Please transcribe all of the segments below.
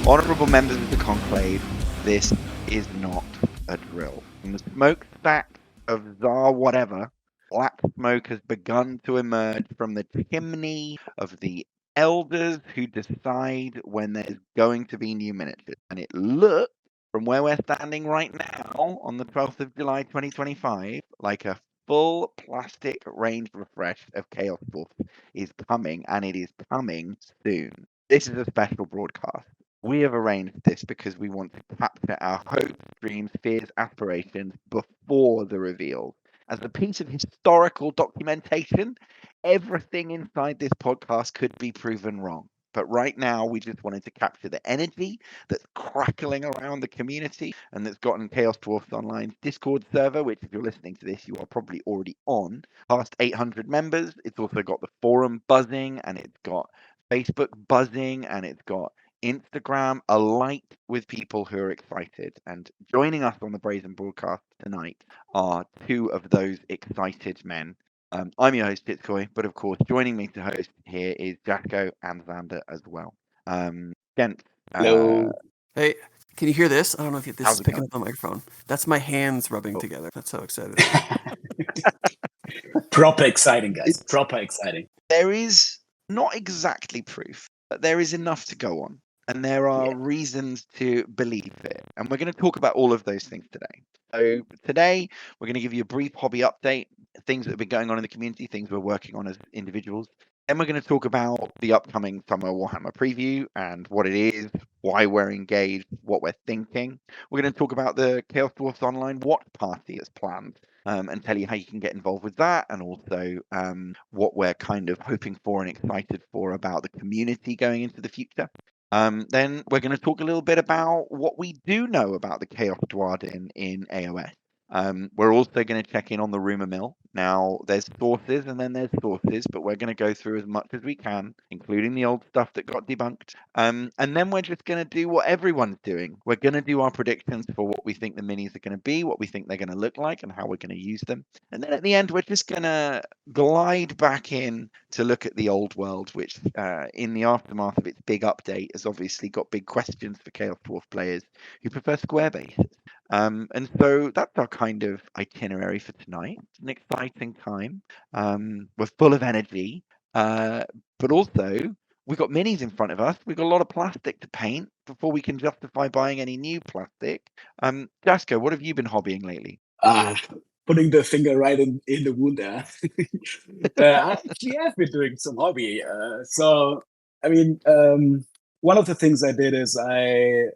Honourable members of the Conclave, this is not a drill. From the smokestack of Tsar whatever, black smoke has begun to emerge from the chimney of the elders who decide when there's going to be new miniatures. And it looks, from where we're standing right now, on the 12th of July 2025, like a full plastic range refresh of Chaos Dwarfs is coming, and it is coming soon. This is a special broadcast. We have arranged this because we want to capture our hopes, dreams, fears, aspirations before the reveal. As a piece of historical documentation, everything inside this podcast could be proven wrong. But right now, we just wanted to capture the energy that's crackling around the community and that's gotten Chaos Dwarfs Online's Discord server, which if you're listening to this, you are probably already on, past 800 members. It's also got the forum buzzing, and it's got Facebook buzzing, and it's got Instagram alight with people who are excited. And joining us on the Brazen broadcast tonight are two of those excited men. I'm your host, Chitz, but of course, joining me to host here is Jasko and Xander as well. Gents, hello. Hey, can you hear this? I don't know if this is picking going? up the microphone. That's my hands rubbing together. That's so excited. Proper exciting, guys. Proper exciting. There is not exactly proof, but there is enough to go on. And there are reasons to believe it. And we're going to talk about all of those things today. So today, we're going to give you a brief hobby update, things that have been going on in the community, things we're working on as individuals. Then we're going to talk about the upcoming Summer Warhammer Preview and what it is, why we're engaged, what we're thinking. We're going to talk about the Chaos Dwarfs Online Watch Party as planned. And tell you how you can get involved with that, and also what we're kind of hoping for and excited for about the community going into the future. Then we're going to talk a little bit about what we do know about the Chaos Dwarden in AOS. We're also going to check in on the rumor mill. Now, there's sources and then there's sources, but we're going to go through as much as we can, including the old stuff that got debunked. And then we're just going to do what everyone's doing. We're going to do our predictions for what we think the minis are going to be, what we think they're going to look like, and how we're going to use them. And then at the end, we're just going to glide back in to look at the old world, which in the aftermath of its big update has obviously got big questions for Chaos Dwarf players who prefer square bases. And so that's our kind of itinerary for tonight. It's an exciting time. We're full of energy, but also we've got minis in front of us. We've got a lot of plastic to paint before we can justify buying any new plastic. Jasko, what have you been hobbying lately? Putting the finger right in the wound there. I actually have been doing some hobby. One of the things I did is I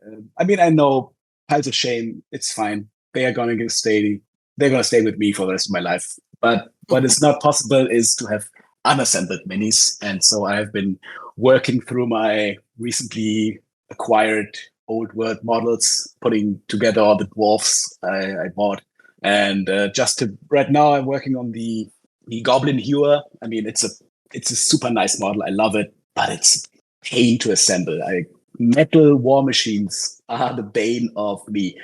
know piles of shame. It's fine. They are going to stay. They're going to stay with me for the rest of my life. But what is not possible is to have unassembled minis. And so I have been working through my recently acquired old world models, putting together all the dwarfs I bought. And right now I'm working on the Goblin Hewer. I mean, it's a super nice model. I love it, but it's pain to assemble. Metal war machines are the bane of me,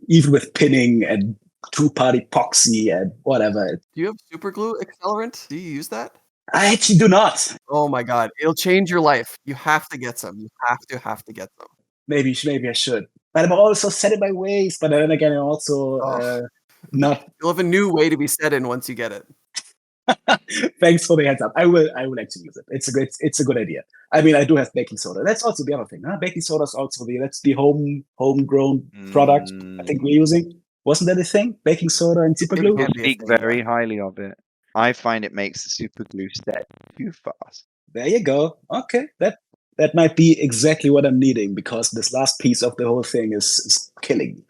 even with pinning and two-part epoxy and whatever. Do you have super glue accelerant? Do you use that? I actually do not. Oh my god, it'll change your life. You have to get some. You have to get some. Maybe I should. But I'm also set in my ways. But then again, I'm also not. You'll have a new way to be set in once you get it. Thanks for the heads up. I will actually use it. It's a good idea. I mean, I do have baking soda. That's also the other thing. Huh? Baking soda is also the homegrown product I think we're using. Wasn't that a thing? Baking soda and super glue? I speak very highly of it. I find it makes the super glue set too fast. There you go. Okay, that might be exactly what I'm needing, because this last piece of the whole thing is killing me.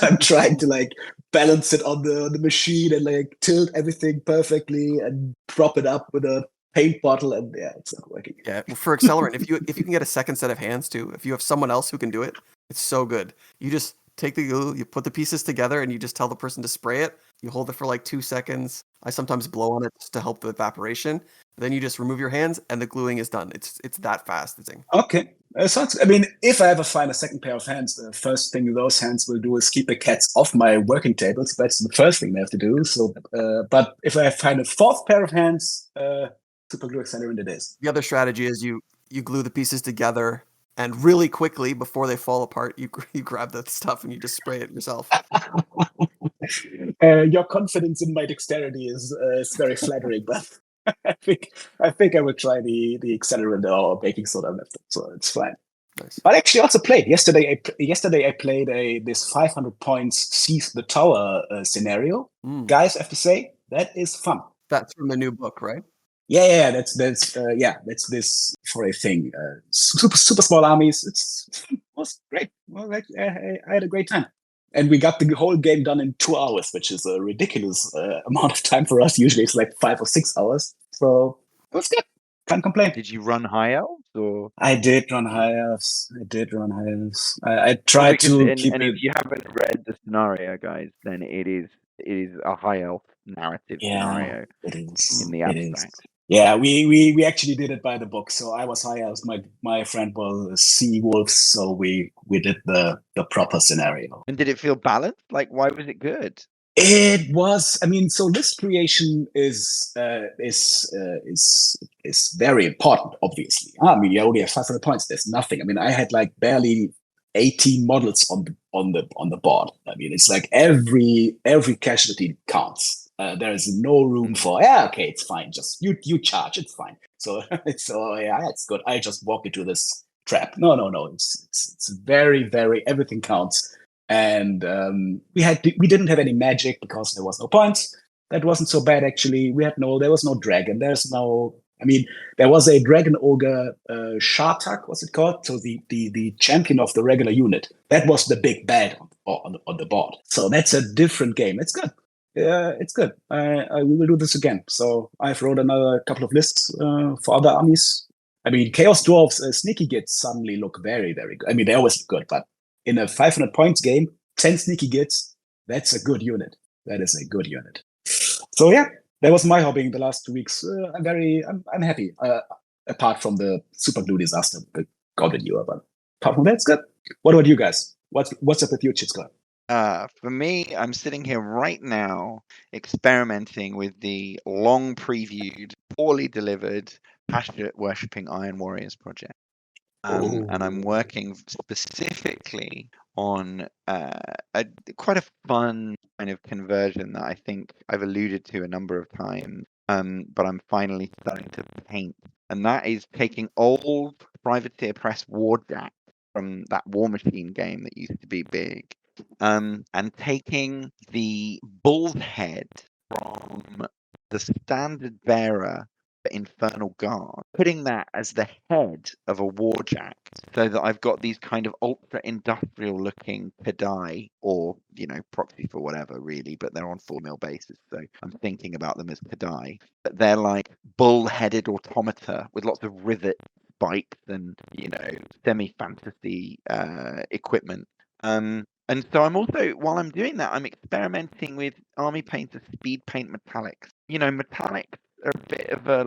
I'm trying to balance it on the machine and tilt everything perfectly and prop it up with a paint bottle, and it's not working. Yeah, for accelerant, if you can get a second set of hands too, if you have someone else who can do it, it's so good. You just take the glue, you put the pieces together, and you just tell the person to spray it. You hold it for like 2 seconds. I sometimes blow on it just to help the evaporation. Then you just remove your hands, and the gluing is done. It's that fast. Okay. I mean, if I ever find a second pair of hands, the first thing those hands will do is keep the cats off my working tables. That's the first thing they have to do. So, but if I find a fourth pair of hands, super glue extender in it is. The other strategy is you glue the pieces together, and really quickly before they fall apart, you grab the stuff and you just spray it yourself. Your confidence in my dexterity is very flattering, but I think I will try the accelerant or baking soda method, so it's fine. Nice. But actually, also played yesterday. Yesterday, I played this 500 points seize the tower scenario. Guys, I have to say that is fun. That's from the new book, right? Yeah. That's this for a thing. Super small armies. It was great. Well, I had a great time. And we got the whole game done in 2 hours, which is a ridiculous amount of time for us. Usually it's like 5 or 6 hours. So it was good. Can't complain. Did you run high elves or? I did run high elves. I tried to keep and it. if you haven't read the scenario, guys, then it is a high elf narrative scenario. It is in the abstract. Yeah, we actually did it by the book. So I was high elves. My friend was sea wolves. So we did the proper scenario. And did it feel balanced? Like, why was it good? It was. I mean, so list creation is very important. Obviously, I mean, you only have 500 points. There's nothing. I mean, I had like barely 18 models on the board. I mean, it's like every casualty counts. There is no room for okay, it's fine. Just you charge, it's fine. So it's good. I just walk into this trap. No. It's very everything counts. And we didn't have any magic because there was no points. That wasn't so bad actually. There was no dragon. There was a dragon ogre, Shartak, what's it called? So the champion of the regular unit. That was the big bad on the board. So that's a different game. It's good. It's good. We will do this again. So I've wrote another couple of lists for other armies. I mean, Chaos Dwarfs, Sneaky Gits suddenly look very, very good. I mean, they always look good, but in a 500 points game, 10 Sneaky Gits, that's a good unit. That is a good unit. So yeah, that was my hobby in the last 2 weeks. I'm happy. Apart from the super glue disaster that got with you, but apart from that, it's good. What about you guys? What's up with you, Chitz? For me, I'm sitting here right now experimenting with the long previewed, poorly delivered, passionate worshipping Iron Warriors project. And I'm working specifically on quite a fun kind of conversion that I think I've alluded to a number of times, but I'm finally starting to paint. And that is taking old Privateer Press Warjack from that War Machine game that used to be big, and taking the bull's head from the standard bearer Infernal Guard, putting that as the head of a warjack, so that I've got these kind of ultra industrial looking Kadai, or proxy for whatever really, but they're on 4 mil basis, so I'm thinking about them as Kadai. But they're like bull-headed automata with lots of rivet spikes and semi-fantasy equipment. And so I'm also, while I'm doing that, I'm experimenting with Army Painter Speed Paint Metallics. Metallics are a bit of a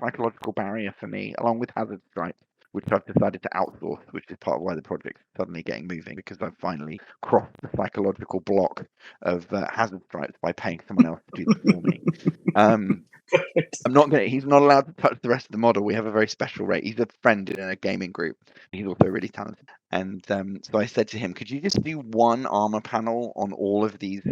psychological barrier for me, along with Hazard Stripes, which I've decided to outsource, which is part of why the project's suddenly getting moving, because I've finally crossed the psychological block of Hazard Stripes by paying someone else to do this for me. He's not allowed to touch the rest of the model. We have a very special rate. He's a friend in a gaming group. He's also really talented. And so I said to him, could you just do one armor panel on all of these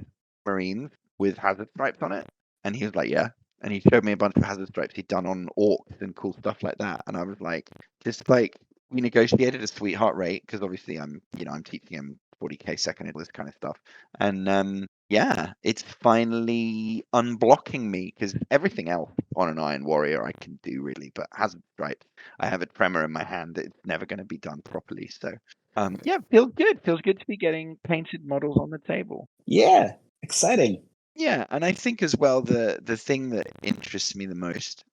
Marines with Hazard Stripes on it? And he was like, yeah. And he showed me a bunch of Hazard Stripes he'd done on orcs and cool stuff like that. And I was like, we negotiated a sweetheart rate, because obviously I'm teaching him 40k second and all this kind of stuff. And it's finally unblocking me, because everything else on an Iron Warrior I can do really, but Hazard Stripes, I have a tremor in my hand. It's never going to be done properly. So feels good. Feels good to be getting painted models on the table. Yeah, exciting. Yeah, and I think as well the thing that interests me the most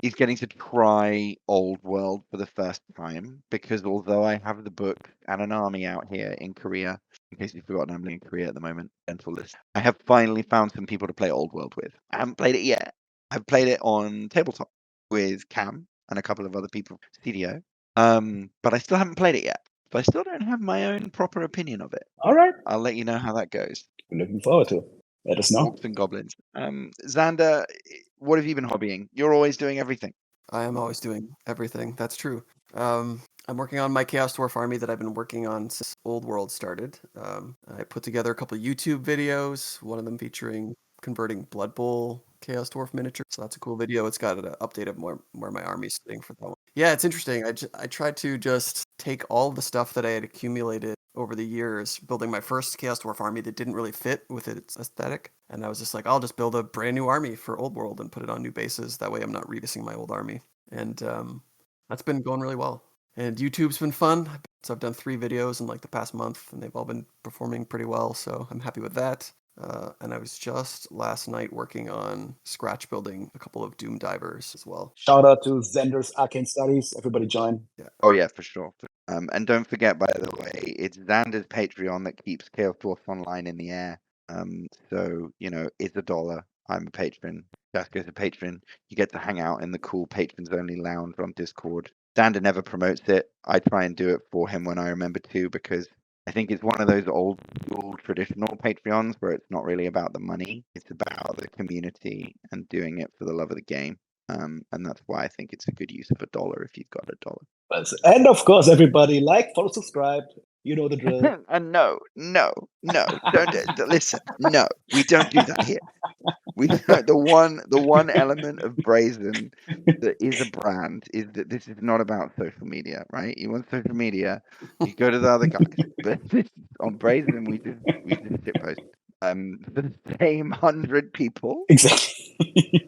is getting to try Old World for the first time, because although I have the book and an army out here in Korea, in case you've forgotten, I'm living in Korea at the moment. Gentle list. I have finally found some people to play Old World with. I haven't played it yet. I've played it on tabletop with Cam and a couple of other people, CDO. But I still haven't played it yet. So I still don't have my own proper opinion of it. All right. I'll let you know how that goes. We're looking forward to it. Let us know. Orcs and goblins. Xander, what have you been hobbying? You're always doing everything. I am always doing everything. That's true. I'm working on my Chaos Dwarf army that I've been working on since Old World started. I put together a couple of YouTube videos, one of them featuring converting Blood Bowl Chaos Dwarf miniature. So that's a cool video. It's got an update of where my army's sitting for that one. Yeah, it's interesting. I tried to just take all the stuff that I had accumulated over the years, building my first Chaos Dwarf army that didn't really fit with its aesthetic. And I was just like, I'll just build a brand new army for Old World and put it on new bases. That way I'm not rebasing my old army. And that's been going really well. And YouTube's been fun. So I've done 3 videos in like the past month, and they've all been performing pretty well. So I'm happy with that. And I was just last night working on scratch building a couple of Doom Divers as well. Shout out to Xander's Arcane Studies. Everybody join. Yeah. Oh yeah, for sure. And don't forget, by the way, it's Xander's Patreon that keeps Chaos Dwarfs Online in the air. So it's $1. I'm a patron. Jasko's a patron. You get to hang out in the cool patrons only lounge on Discord. Xander never promotes it. I try and do it for him when I remember to, because I think it's one of those old school traditional Patreons where it's not really about the money. It's about the community and doing it for the love of the game. And that's why I think it's a good use of $1 if you've got $1. And of course, everybody like, follow, subscribe. You know the drill. And no, don't listen. No, we don't do that here. We the one element of Brazen that is a brand is that this is not about social media, right? You want social media, you go to the other guys. But on Brazen, we just shitpost. The same 100 people. Exactly.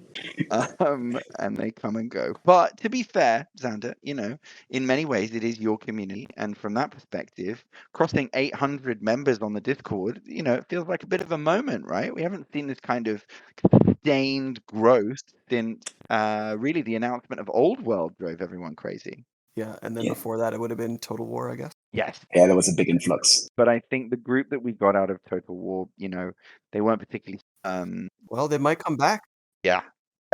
And they come and go. But to be fair, Xander, in many ways it is your community, and from that perspective, crossing 800 members on the Discord, it feels like a bit of a moment, right? We haven't seen this kind of sustained growth since really the announcement of Old World drove everyone crazy. Yeah, and then before that, it would have been Total War, I guess. Yes. Yeah, there was a big influx. But I think the group that we got out of Total War, they weren't particularly. Well, they might come back. Yeah.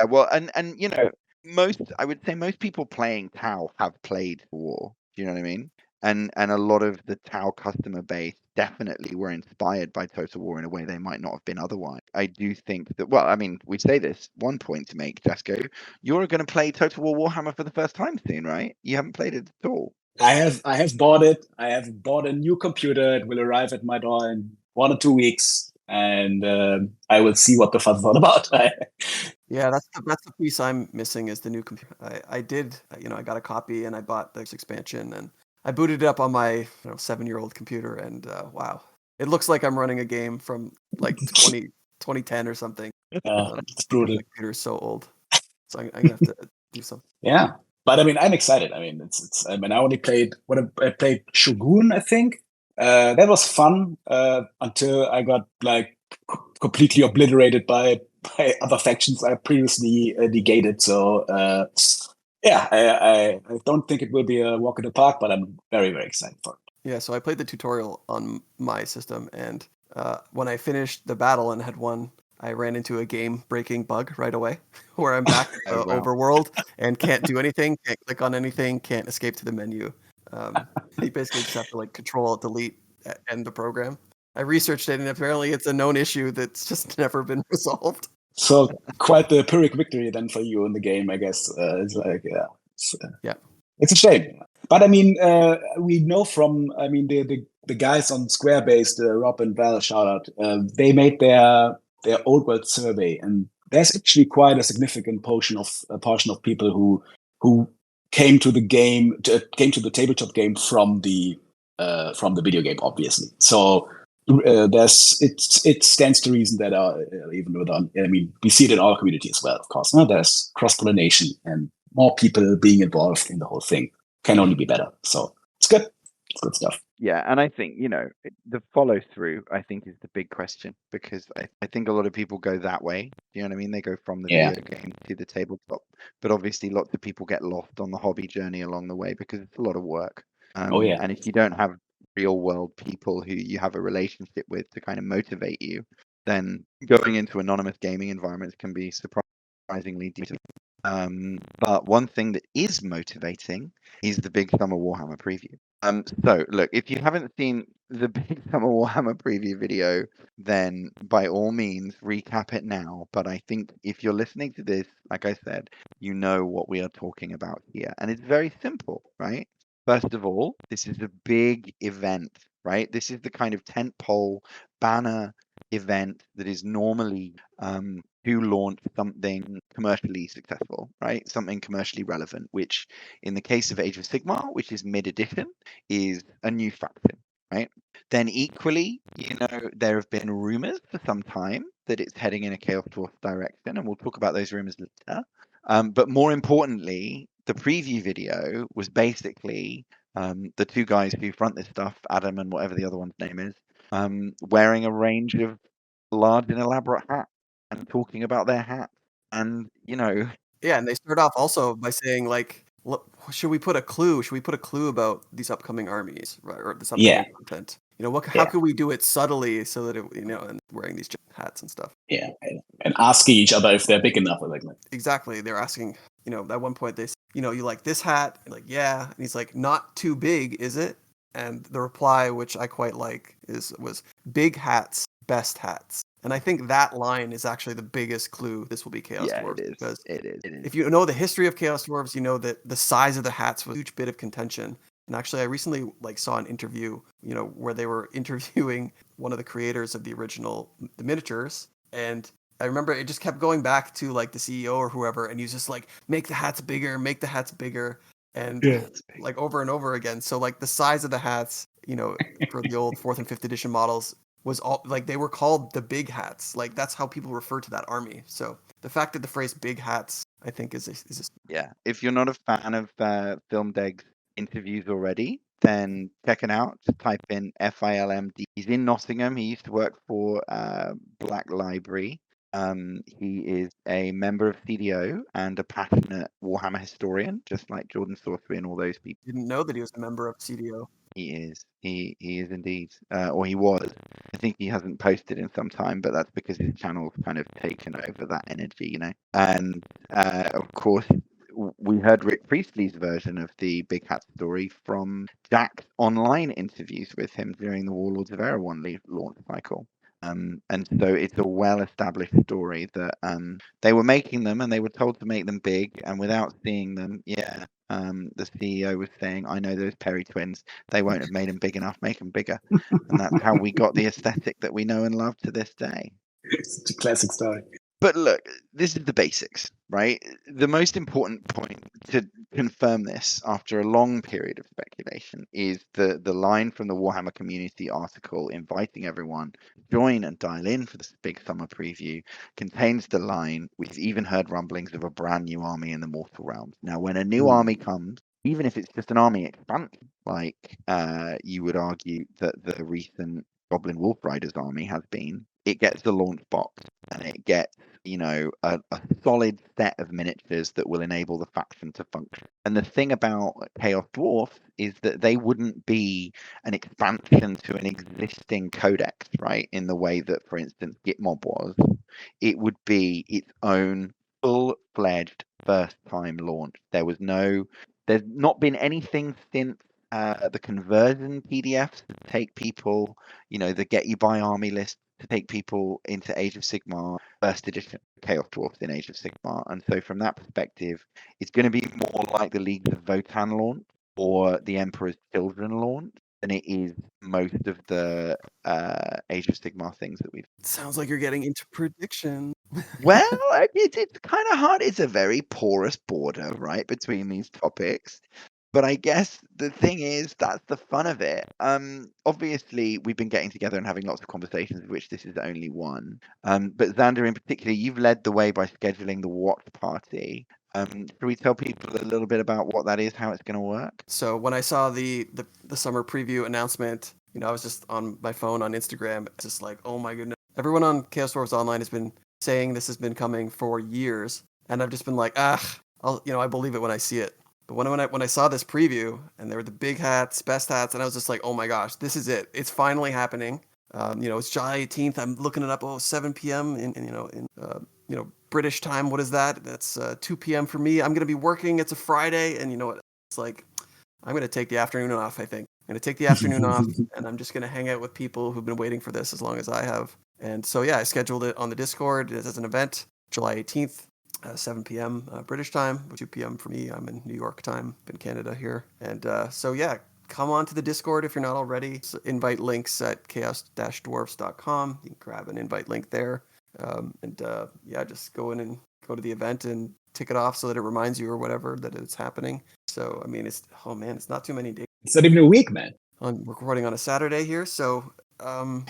Well, and I would say most people playing Tau have played War. Do you know what I mean? And a lot of the Tau customer base definitely were inspired by Total War in a way they might not have been otherwise. I do think that. Well, I mean, we say this. One point to make, Jasko, you're going to play Total War Warhammer for the first time soon, right? You haven't played it at all. I have bought it. I have bought a new computer. It will arrive at my door in 1 or 2 weeks, and I will see what the fuss is all about. Yeah, that's the piece I'm missing is the new computer. I did, I got a copy and I bought this expansion and I booted it up on my 7-year-old computer, and wow, it looks like I'm running a game from like 2010 or something. It's brutal. My computer's so old, so I'm gonna have to do something. Yeah, but I mean, I'm excited. I mean, it's. I mean, I only played I played Shogun, I think. That was fun until I got like completely obliterated by other factions I previously negated. So yeah, I don't think it will be a walk in the park, but I'm very, very excited for it. Yeah, so I played the tutorial on my system, and when I finished the battle and had won, I ran into a game-breaking bug right away, where I'm back overworld and can't do anything, can't click on anything, can't escape to the menu. You basically just have to like Control-Alt-Delete end the program. I researched it, and apparently it's a known issue that's just never been resolved. So quite the Pyrrhic victory then for you in the game, I guess. It's like, yeah. It's a shame. But I mean, we know from, I mean, the guys on Squarebase, Rob and Val, shout out, they made their Old World survey, and there's actually quite a significant portion of people who came to the game, came to the tabletop game from the video game, obviously. So it stands to reason that even though I mean, we see it in our community as well, of course. No? There's cross-pollination and more people being involved in the whole thing can only be better. So it's good. It's good stuff. Yeah, and I think, the follow through, I think, is the big question, because I think a lot of people go that way. You know what I mean? They go from the video game to the tabletop. But obviously, lots of people get lost on the hobby journey along the way because it's a lot of work. And if you don't have real world people who you have a relationship with to kind of motivate you, then going into anonymous gaming environments can be surprisingly demotivating. But one thing that is motivating is the Big Summer Warhammer Preview. So look, if you haven't seen the Big Summer Warhammer Preview video, then by all means recap it now. But I think if you're listening to this, like I said, you know what we are talking about here. And it's very simple, right? First of all, this is a big event, right? This is the kind of tentpole banner event that is normally to launch something commercially successful, right? Something commercially relevant, which in the case of Age of Sigmar, which is mid-edition, is a new faction, right? Then equally, there have been rumors for some time that it's heading in a Chaos Dwarfs direction, and we'll talk about those rumors later. But more importantly, the preview video was basically the two guys who front this stuff, Adam and whatever the other one's name is, wearing a range of large and elaborate hats and talking about their hats. And, Yeah, and they start off also by saying like, should we put a clue? Should we put a clue about these upcoming armies, right, or this upcoming content? How could we do it subtly so that and wearing these hats and stuff. Yeah, and asking each other if they're big enough. Like exactly, they're asking. At one point they, you like this hat? Like, yeah, and he's like, not too big, is it? And the reply, which I quite like, was big hats, best hats. And I think that line is actually the biggest clue this will be Chaos Dwarfs. It is. Because it is. if you know the history of Chaos Dwarfs, you know that the size of the hats was a huge bit of contention. And actually, I recently saw an interview, where they were interviewing one of the creators of the miniatures. And I remember it just kept going back to the CEO or whoever, and he's just like, make the hats bigger, and over and over again. So the size of the hats, for the old 4th and 5th edition models was all they were called the big hats. That's how people refer to that army. So the fact that the phrase big hats, I think is yeah. If you're not a fan of Film Deg's interviews already, then check it out. Just type in FILMD. He's in Nottingham. He used to work for Black Library. He is a member of CDO and a passionate Warhammer historian, just like Jordan Sorcery and all those people. Didn't know that he was a member of CDO. He is. He is indeed. Or he was. I think he hasn't posted in some time, but that's because his channel's kind of taken over that energy, And of course, we heard Rick Priestley's version of the Big Hat story from Jack's online interviews with him during the Warlords of Erewhon launch cycle. And so it's a well-established story that they were making them and they were told to make them big, and without seeing them, the CEO was saying, I know those Perry twins, they won't have made them big enough, make them bigger. And that's how we got the aesthetic that we know and love to this day. It's a classic story. But look, this is the basics, right? The most important point to confirm this after a long period of speculation is the line from the Warhammer community article inviting everyone to join and dial in for this Big Summer Preview contains the line, we've even heard rumblings of a brand new army in the Mortal Realms. Now, when a new army comes, even if it's just an army expansion, like you would argue that the recent Goblin Wolf Riders army has been, it gets the launch box and it gets, a solid set of miniatures that will enable the faction to function. And the thing about Chaos Dwarfs is that they wouldn't be an expansion to an existing codex, right? In the way that, for instance, Gitmob was. It would be its own full-fledged first-time launch. There's not been anything since the conversion PDFs to take people, the Get You By Army list to take people into Age of Sigmar, first edition Chaos Dwarfs in Age of Sigmar. And so from that perspective, it's going to be more like the Leagues of Votann launch or the Emperor's Children launch than it is most of the Age of Sigmar things that we've. Sounds like you're getting into prediction. Well, it's kind of hard. It's a very porous border, right, between these topics. But I guess the thing is, that's the fun of it. Obviously, we've been getting together and having lots of conversations, of which this is only one. But Xander, in particular, you've led the way by scheduling the watch party. Should we tell people a little bit about what that is, how it's going to work? So when I saw the summer preview announcement, I was just on my phone on Instagram, just like, oh my goodness. Everyone on Chaos Dwarfs Online has been saying this has been coming for years. And I've just been like, I believe it when I see it. But when I saw this preview and there were the big hats, best hats, and I was just like, oh my gosh, this is it. It's finally happening. It's July 18th. I'm looking it up. 7 p.m. in British time. What is that? That's 2 p.m. for me. I'm gonna be working. It's a Friday, and you know what? It's like I'm gonna take the afternoon off. I think I'm gonna take the afternoon off, and I'm just gonna hang out with people who've been waiting for this as long as I have. And so yeah, I scheduled it on the Discord as an event, July 18th. 7 p.m. British time, 2 p.m. for me. I'm in New York time, in Canada here. And so yeah, come on to the Discord if you're not already. So invite links at chaos-dwarfs.com. You can grab an invite link there. Just go in and go to the event and tick it off so that it reminds you or whatever that it's happening. So, I mean, it's not too many days. It's not even a week, man. I'm recording on a Saturday here, so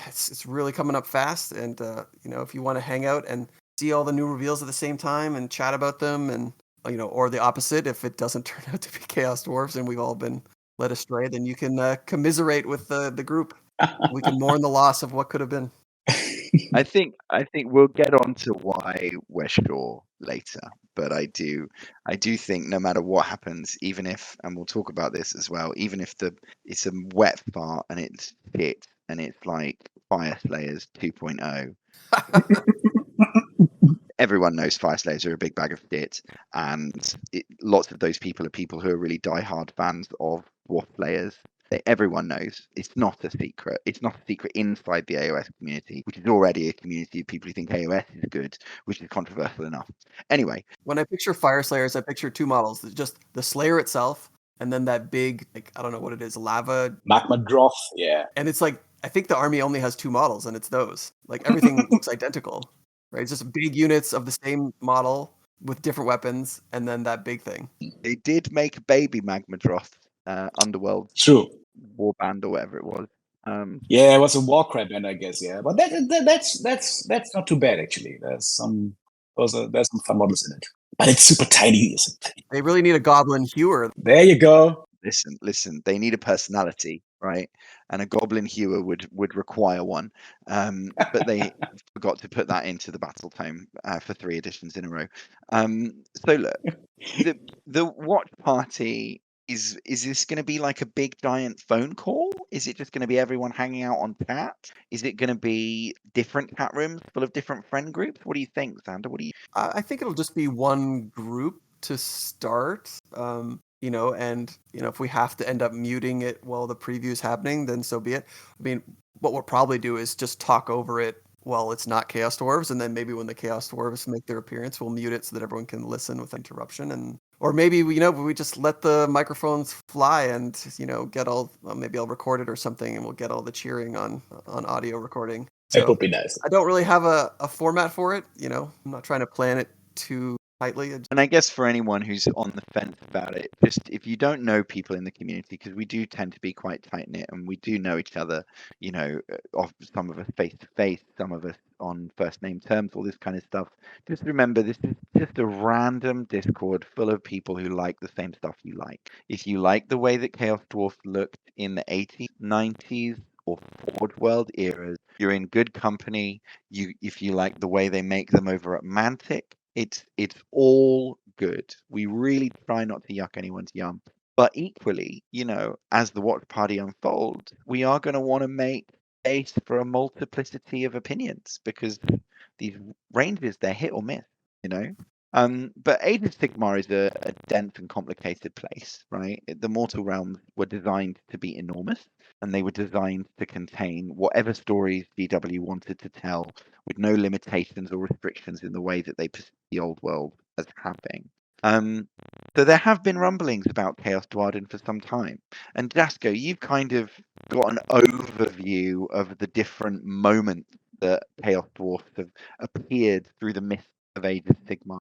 it's really coming up fast. And, if you want to hang out and see all the new reveals at the same time and chat about them and, or the opposite, if it doesn't turn out to be Chaos Dwarfs and we've all been led astray, then you can commiserate with the group. We can mourn the loss of what could have been. I think we'll get on to why we're sure later, but I do think no matter what happens, even if, and we'll talk about this as well, even if it's a wet fart and it's shit and it's like Fire Slayers 2.0. Everyone knows Fire Slayers are a big bag of shit, and lots of those people are people who are really diehard fans of Dwarf Slayers. Everyone knows it's not a secret. It's not a secret inside the AOS community, which is already a community of people who think AOS is good, which is controversial enough. Anyway, when I picture Fire Slayers, I picture two models: just the Slayer itself, and then that big, like, I don't know what it is, lava magma Dwarf. Yeah, and it's like I think the army only has two models, and it's those. Like everything looks identical, right? It's just big units of the same model with different weapons, and then that big thing. They did make a baby Magmadroth. Underworld true warband or whatever it was. It was a Warcry band, I guess. Yeah, but that's not too bad actually. There's some fun models in it, but it's super tiny. They really need a goblin hewer. There you go. Listen. They need a personality, right? And a goblin hewer would require one. But they forgot to put that into the battle tome for 3 editions in a row. So look, the watch party. Is this going to be like a big giant phone call? Is it just going to be everyone hanging out on chat? Is it going to be different chat rooms full of different friend groups? What do you think, Xander? What do you? I think it'll just be one group to start. If we have to end up muting it while the preview is happening, then so be it. I mean, what we'll probably do is just talk over it while it's not Chaos Dwarves, and then maybe when the Chaos Dwarves make their appearance, we'll mute it so that everyone can listen with interruption. Or maybe we just let the microphones fly and get all. Maybe I'll record it or something, and we'll get all the cheering on audio recording. So that would be nice. I don't really have a format for it. I'm not trying to plan it too tightly. And I guess for anyone who's on the fence about it, just if you don't know people in the community, because we do tend to be quite tight knit and we do know each other, some of us face to face, some of us on first name terms, all this kind of stuff. Just remember, this is just a random Discord full of people who like the same stuff you like. If you like the way that Chaos Dwarfs looked in the 80s, 90s, or Forge World eras, you're in good company. If you like the way they make them over at Mantic, it's all good. We really try not to yuck anyone's yum. But equally, as the watch party unfolds, we are going to want to make space for a multiplicity of opinions because these ranges, they're hit or miss, But Age of Sigmar is a dense and complicated place, right? The Mortal Realms were designed to be enormous, and they were designed to contain whatever stories DW wanted to tell with no limitations or restrictions in the way that they perceive the old world as having. So there have been rumblings about Chaos Dwarden for some time. And Jasko, you've kind of got an overview of the different moments that Chaos Dwarfs have appeared through the mist of Age of Sigmar.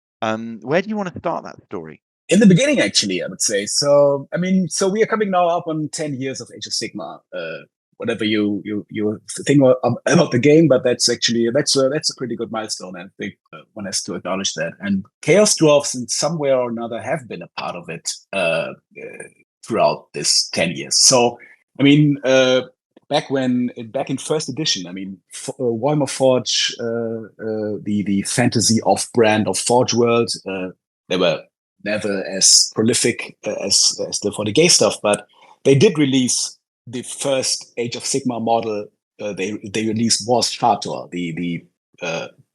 Where do you want to start that story? In the beginning, actually, I would say. So we are coming now up on 10 years of Age of Sigmar. Whatever you think about the game, but that's a pretty good milestone. I think one has to acknowledge that. And Chaos Dwarfs, in some way or another, have been a part of it throughout this 10 years. So, back in first edition, Warhammer Forge, the fantasy off-brand of Forge World, there were never as prolific as for the gay stuff, but they did release the first Age of Sigmar model. They released War's Chator, the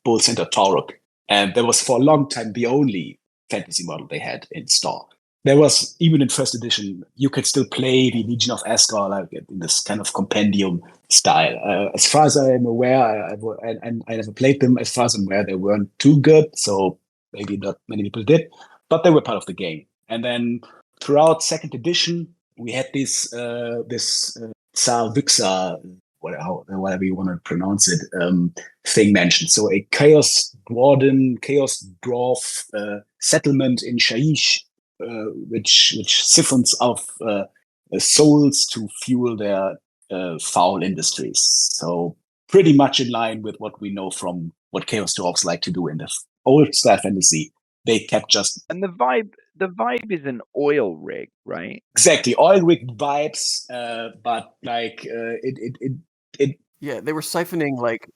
Bull Center Tauruk, and that was for a long time the only fantasy model they had in store. There was, even in first edition, you could still play the Legion of Asgard like in this kind of compendium style. As far as I am aware, I never played them. As far as I'm aware, they weren't too good, so maybe not many people did, but they were part of the game. And then throughout second edition, we had this Tsar Vyxa, whatever you want to pronounce it, thing mentioned. So a Chaos Dwarf settlement in Shaiish, which siphons off souls to fuel their foul industries. So pretty much in line with what we know from what Chaos Dwarfs like to do in the old style fantasy. They kept just... And the vibe is an oil rig, right? Exactly, oil rig vibes, but like it. Yeah, they were siphoning like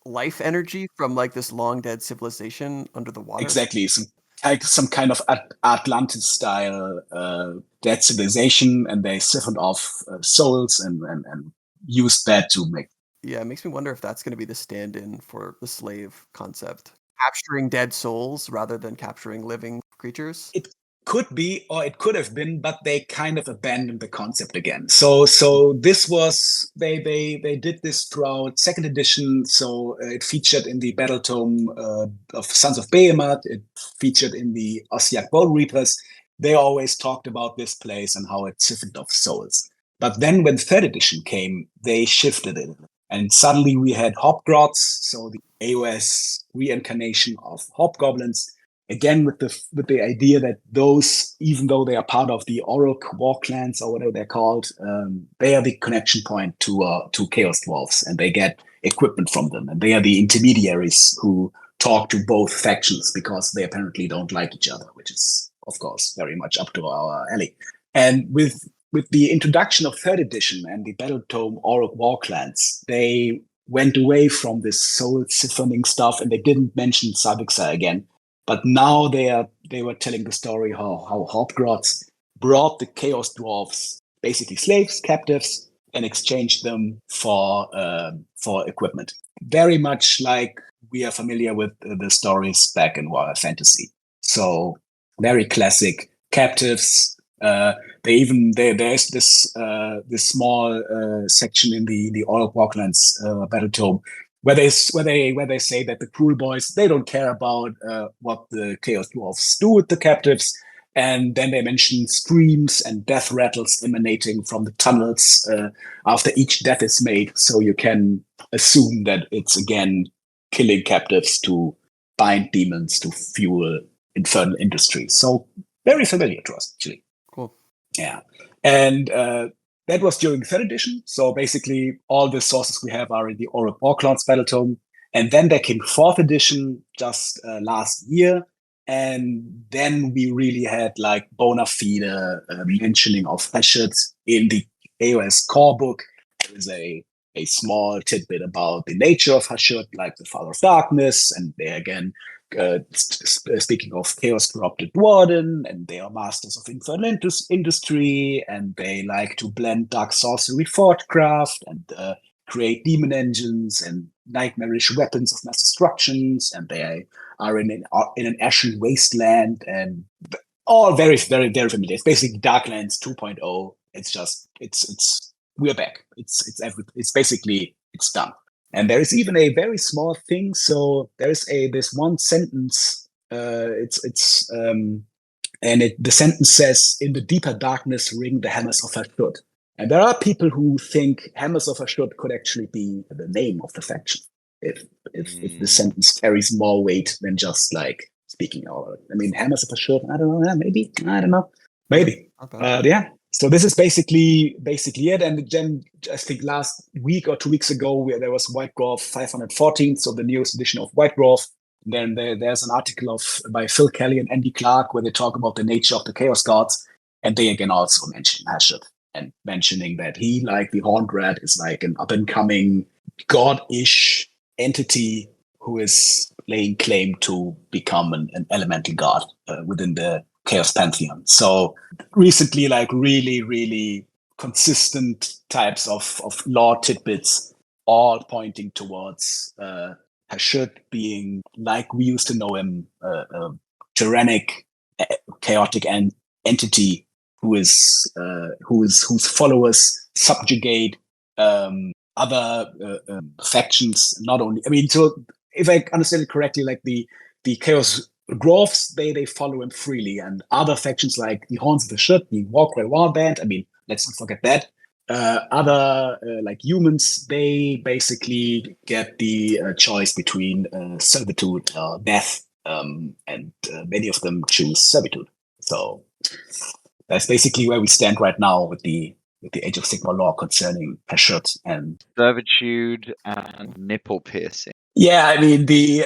life energy from like this long dead civilization under the water. Exactly, some kind of Atlantis style dead civilization, and they siphoned off souls and used that to make. Yeah, it makes me wonder if that's going to be the stand-in for the slave concept. Capturing dead souls rather than capturing living creatures. It could be, or it could have been, but they kind of abandoned the concept again. So this was they did this throughout second edition. So it featured in the battle tome of Sons of Behemoth. It featured in the Ossiak Bone Reapers. They always talked about this place and how it siphoned off souls. But then when third edition came, they shifted it. And suddenly we had Hobgrots, so the AOS reincarnation of Hobgoblins, again with the idea that those, even though they are part of the Orruk war clans or whatever they're called, they are the connection point to Chaos Dwarfs, and they get equipment from them, and they are the intermediaries who talk to both factions because they apparently don't like each other, which is of course very much up to our alley. And with the introduction of third edition and the battle tome Orruk war clans, they went away from this soul siphoning stuff, and they didn't mention Savixa again. But now they were telling the story how Hobgrots brought the Chaos Dwarfs, basically slaves, captives, and exchanged them for equipment. Very much like we are familiar with the stories back in Warhammer Fantasy. So very classic captives. There's this small section in the Orruk Warclans battle tome where they say that the Cruel Boys, they don't care about what the Chaos Dwarfs do with the captives, and then they mention screams and death rattles emanating from the tunnels after each death is made, so you can assume that it's again killing captives to bind demons to fuel infernal industries. So very familiar to us, actually. Cool. Yeah. And that was during third edition. So basically all the sources we have are in the Orruk Warclans battle tome. And then there came fourth edition just last year. And then we really had like bona fide mentioning of Hashut in the AOS core book. There is a small tidbit about the nature of Hashut, like the Father of Darkness. And they again, speaking of Chaos Corrupted Warden, and they are masters of infernal industry, and they like to blend dark sorcery forgecraft and create demon engines and nightmarish weapons of mass destructions, and they are in an ashen wasteland, and all very, very, very familiar. It's basically Darklands 2.0. It's just we're back. It's basically done. And there is even a very small thing. So there is this one sentence. The sentence says, "In the deeper darkness ring the hammers of Hashut." And there are people who think Hammers of Hashut could actually be the name of the faction, if the sentence carries more weight than just like speaking out. I mean, Hammers of Hashut. I don't know. Maybe. I don't know. Maybe. Yeah. So this is basically it. And then I think last week or 2 weeks ago, there was White Dwarf 514, so the newest edition of White Dwarf. And then there's an article by Phil Kelly and Andy Clark where they talk about the nature of the Chaos Gods, and they again also mention Hashut, and mentioning that he, like the Horned Rat, is like an up-and-coming god-ish entity who is laying claim to become an elemental god within the Chaos Pantheon. So recently, like really, really consistent types of lore tidbits, all pointing towards Hashut being like we used to know him, a tyrannic, chaotic entity whose followers subjugate other factions. Not only, I mean, so if I understand it correctly, like the Chaos Dwarfs, they follow him freely, and other factions like the Horns of the Shit, the Warcry Warband, I mean, let's not forget that. Other like humans, they basically get the choice between servitude or death, and many of them choose servitude. So that's basically where we stand right now with the Age of Sigmar law concerning Hashut and servitude and nipple piercing. Yeah, I mean the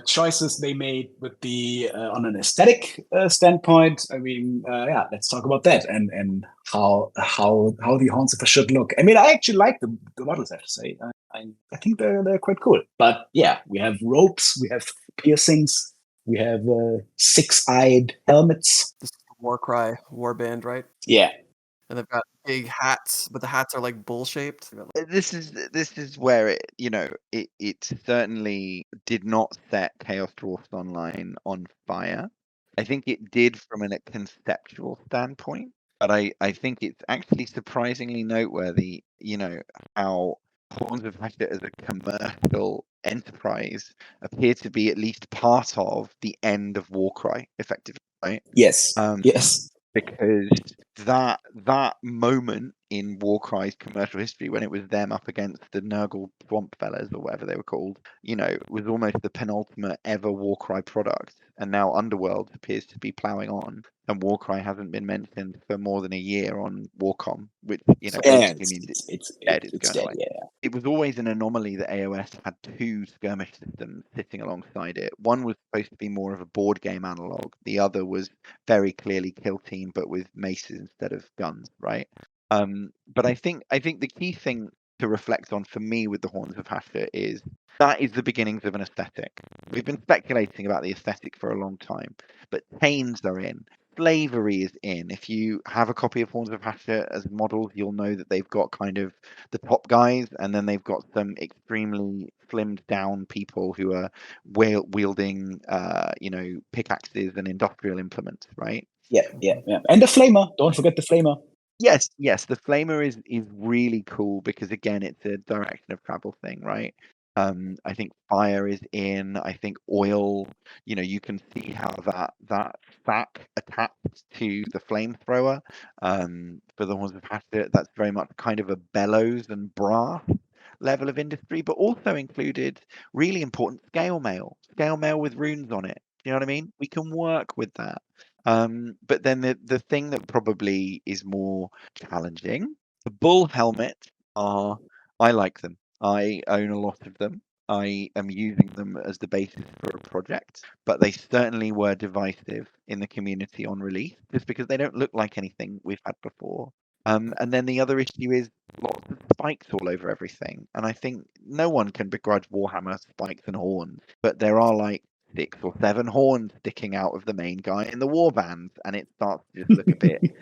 choices they made with the on an aesthetic standpoint. I mean, yeah, let's talk about that and how the Horns of Hashut look. I mean, I actually like the models. I have to say, I think they're quite cool. But yeah, we have ropes, we have piercings, we have 6-eyed helmets. This is the Warcry warband, right? Yeah. And they've got big hats, but the hats are like bull shaped. This is where it certainly did not set Chaos Dwarfs Online on fire. I think it did from a conceptual standpoint, but I think it's actually surprisingly noteworthy, how Horns of Hashut as a commercial enterprise appear to be at least part of the end of Warcry, effectively, right? Yes. Yes. Because that moment in Warcry's commercial history, when it was them up against the Nurgle Swamp Fellas or whatever they were called, was almost the penultimate ever Warcry product. And now Underworld appears to be ploughing on, and Warcry hasn't been mentioned for more than a year on Warcom, which basically means it's dead. It's going away. Yeah. It was always an anomaly that AOS had 2 skirmish systems sitting alongside it. One was supposed to be more of a board game analog. The other was very clearly Kill Team, but with maces instead of guns, right? But I think the key thing to reflect on for me with the Horns of Hashut is that is the beginnings of an aesthetic. We've been speculating about the aesthetic for a long time, but chains are in. Slavery is in. If you have a copy of Horns of Hashut as models, you'll know that they've got kind of the top guys, and then they've got some extremely slimmed down people who are wielding, pickaxes and industrial implements, right? Yeah. And the Flamer. Don't forget the Flamer. Yes, the Flamer is really cool because again, it's a direction of travel thing, right? I think fire is in. I think oil. You can see how that stack attached to the flamethrower. For the Horns of Hashut, that's very much kind of a bellows and brass level of industry, but also included really important scale mail with runes on it. You know what I mean? We can work with that. But then the thing that probably is more challenging, the bull helmets I like them. I own a lot of them. I am using them as the basis for a project, but they certainly were divisive in the community on release, just because they don't look like anything we've had before. And then the other issue is lots of spikes all over everything. And I think no one can begrudge Warhammer spikes and horns, but there are like 6 or 7 horns sticking out of the main guy in the warbands, and it starts to just look a bit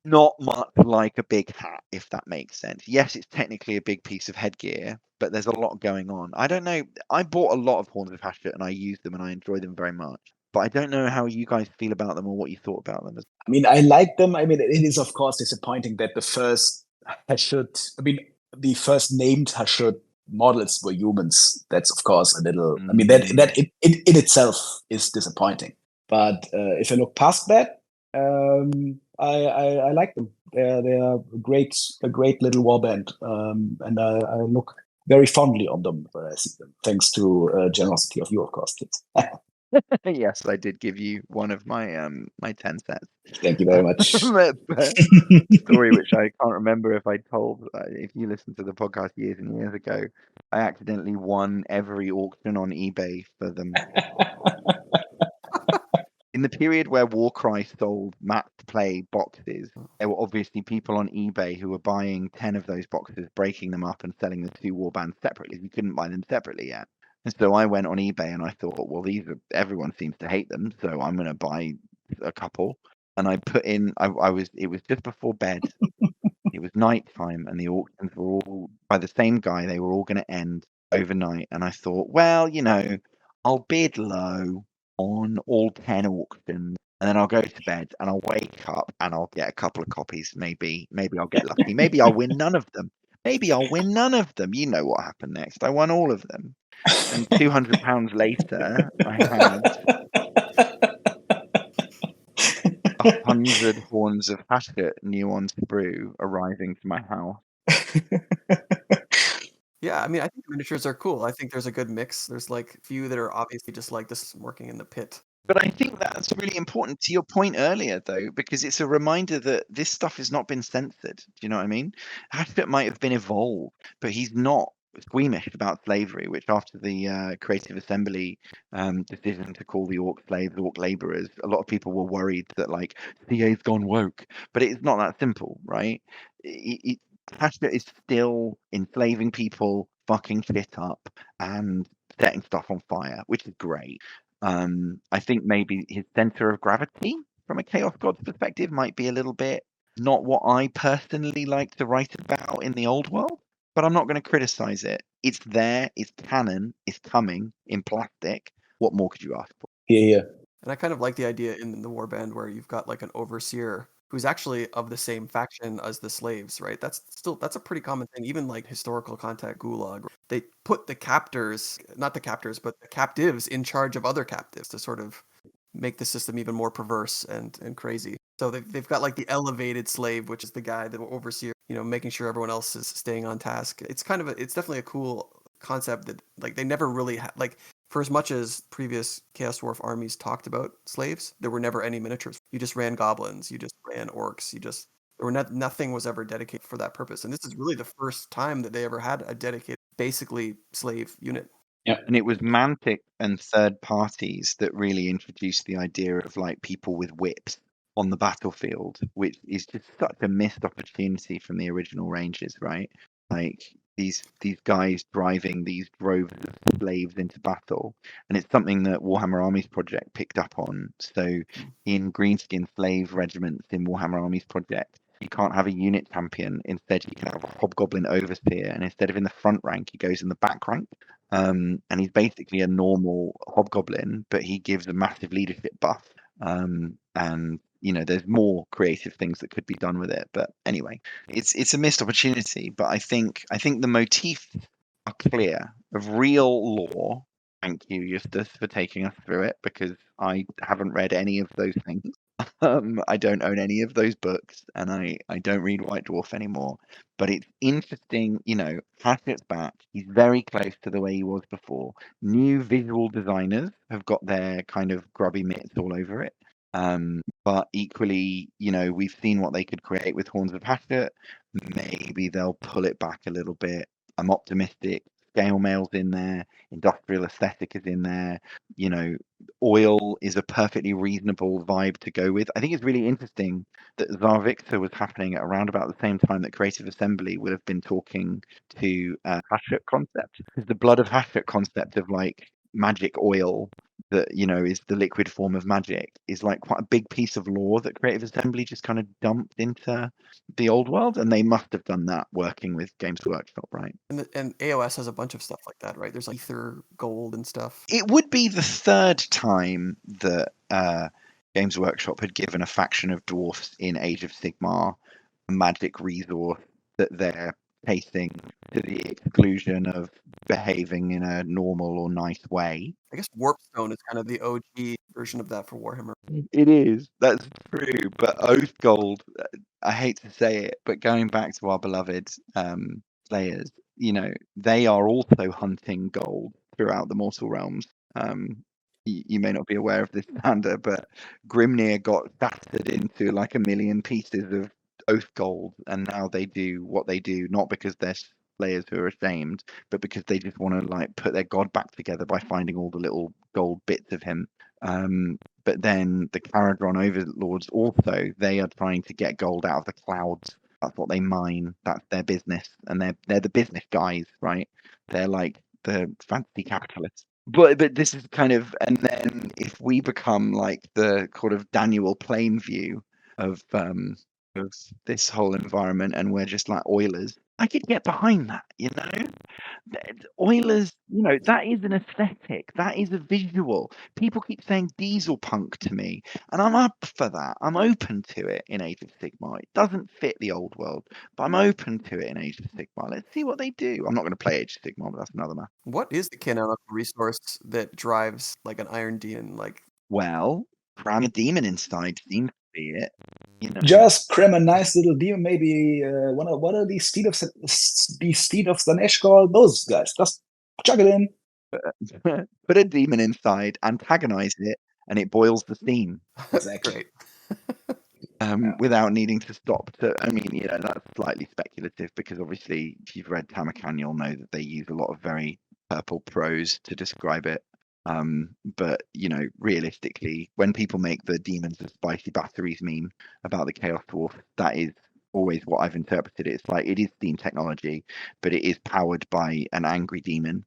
not much like a big hat, if that makes sense. Yes, it's technically a big piece of headgear, but there's a lot going on. I don't know. I bought a lot of Horns of Hashut and I used them and I enjoy them very much. But I don't know how you guys feel about them or what you thought about them. I mean, I like them. I mean, it is of course disappointing that the first named Hashut models were humans. That's of course a little. I mean, that in itself is disappointing. But if I look past that, I like them. They're a great little warband, and I look very fondly on them when I see them. Thanks to generosity of you, of course, Chitz. Yes, I did give you one of my my 10 sets. Thank you very much. Story which I can't remember if I told. If you listened to the podcast years and years ago, I accidentally won every auction on eBay for them. In the period where Warcry sold match play boxes, there were obviously people on eBay who were buying 10 of those boxes, breaking them up and selling the 2 warbands separately. You couldn't buy them separately yet. And so I went on eBay and I thought, well, everyone seems to hate them, so I'm going to buy a couple, and I put in. It was just before bed. It was night time, and the auctions were all by the same guy. They were all going to end overnight, and I thought, well, I'll bid low on all 10 auctions, and then I'll go to bed, and I'll wake up, and I'll get a couple of copies. Maybe I'll get lucky. Maybe I'll win none of them. Maybe I'll win none of them. You know what happened next? I won all of them, and £200 later, I had 100 horns of Hatchet Neon Sprue arriving to my house. Yeah, I mean, I think the miniatures are cool. I think there's a good mix. There's like a few that are obviously just like this is working in the pit. But I think that's really important to your point earlier, though, because it's a reminder that this stuff has not been censored. Do you know what I mean? Hatchet might have been evolved, but he's not squeamish about slavery, which after the Creative Assembly decision to call the Orc slaves Orc laborers, a lot of people were worried that, like, CA's gone woke. But it's not that simple, right? Hatchet is still enslaving people, fucking shit up, and setting stuff on fire, which is great. I think maybe his center of gravity from a Chaos God's perspective might be a little bit not what I personally like to write about in the old world, but I'm not going to criticize it. It's there, it's canon, it's coming in plastic. What more could you ask for? Yeah. And I kind of like the idea in the warband where you've got like an overseer who's actually of the same faction as the slaves, right? That's a pretty common thing. Even like historical contact gulag, they put the captors, not the captors, but the captives in charge of other captives to sort of make the system even more perverse and crazy. So they've got like the elevated slave, which is the guy, the overseer, making sure everyone else is staying on task. It's it's definitely a cool concept that like they never really like for as much as previous Chaos Dwarf armies talked about slaves, there were never any miniatures. You just ran goblins, you just ran orcs, nothing was ever dedicated for that purpose. And this is really the first time that they ever had a dedicated, basically slave unit. Yeah. And it was Mantic and third parties that really introduced the idea of like people with whips on the battlefield, which is just such a missed opportunity from the original ranges, right? Like these guys driving these droves of slaves into battle, and it's something that Warhammer Armies Project picked up on. So in Greenskin slave regiments in Warhammer Armies Project, you can't have a unit champion. Instead, you can have a hobgoblin overseer, and instead of in the front rank, he goes in the back rank. And he's basically a normal hobgoblin, but he gives a massive leadership buff. And there's more creative things that could be done with it. But anyway, it's a missed opportunity. But I think the motifs are clear of real lore. Thank you, Justus, for taking us through it, because I haven't read any of those things. I don't own any of those books, and I don't read White Dwarf anymore. But it's interesting, Hatchet's back. He's very close to the way he was before. New visual designers have got their kind of grubby mitts all over it. But equally, we've seen what they could create with Horns of Hatchet. Maybe they'll pull it back a little bit. I'm optimistic. Scale mail's in there. Industrial aesthetic is in there. Oil is a perfectly reasonable vibe to go with. I think it's really interesting that Zarvictor was happening at around about the same time that Creative Assembly would have been talking to Hatchet concept. Because the Blood of Hatchet concept of like magic oil that is the liquid form of magic is like quite a big piece of lore that Creative Assembly just kind of dumped into the old world, and they must have done that working with Games Workshop, right? And AOS has a bunch of stuff like that, right? There's like ether gold and stuff. It would be the third time that Games Workshop had given a faction of dwarfs in Age of Sigmar a magic resource that they're tasting to the exclusion of behaving in a normal or nice way. I guess Warpstone is kind of the OG version of that for Warhammer. It is. That's true. But Oath Gold, I hate to say it, but going back to our beloved players, they are also hunting gold throughout the Mortal Realms. You may not be aware of this, Xander, but Grimnir got battered into like 1 million pieces of Oath Gold, and now they do what they do, not because they're players who are ashamed, but because they just want to like put their god back together by finding all the little gold bits of him. But then the Caradron overlords also, they are trying to get gold out of the clouds. That's what they mine. That's their business, and they're the business guys, right? They're like the fancy capitalists. But this is kind of, and then if we become like the sort of Daniel Plain view of this whole environment, and we're just like Oilers, I could get behind that, you know. Oilers, you know, that is an aesthetic, that is a visual. People keep saying diesel punk to me, and I'm up for that. I'm open to it in Age of Sigmar. It doesn't fit the old world, but I'm open to it in Age of Sigmar. Let's see what they do. I'm not going to play Age of Sigmar, but that's another matter. What is the canonical resource that drives like an Iron Demon? Like, Well, cram a demon inside seems to be it. You know, Just cram a nice little demon, maybe what are these Steed of Slanesh called? Those guys. Just chuck it in. put a demon inside, antagonize it, and it boils the steam. Exactly. Great. Without needing to stop to. I mean, you know, that's slightly speculative because obviously, if you've read Tamakan, you'll know that they use a lot of very purple prose to describe it. But you know, realistically, when people make the demons of spicy batteries meme about the Chaos Dwarf, that is always what I've interpreted it. It's like it is steam technology, but it is powered by an angry demon.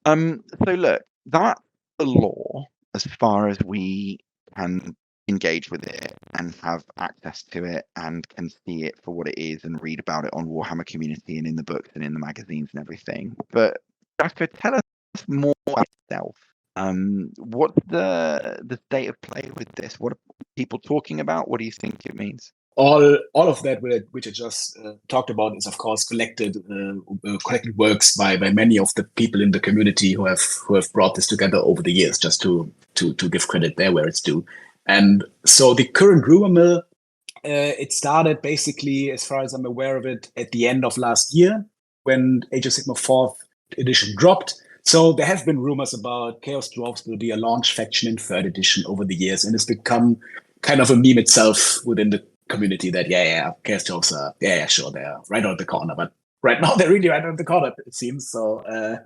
So look, that's the law as far as we can engage with it and have access to it and can see it for what it is and read about it on Warhammer Community and in the books and in the magazines and everything. But Jasko, tell us more about yourself. What's the state of play with this? What are people talking about? What do you think it means? All of that which I just talked about is of course collected works by many of the people in the community who have brought this together over the years, just to give credit there where it's due. And so the current rumor mill, it started basically, as far as I'm aware of it, at the end of last year when Age of Sigmar 4th edition dropped. So there have been rumors about Chaos Dwarfs will be a launch faction in 3rd edition over the years, and it's become kind of a meme itself within the community that Chaos Dwarfs are sure they're right on the corner, but right now they're really right on the corner, it seems. So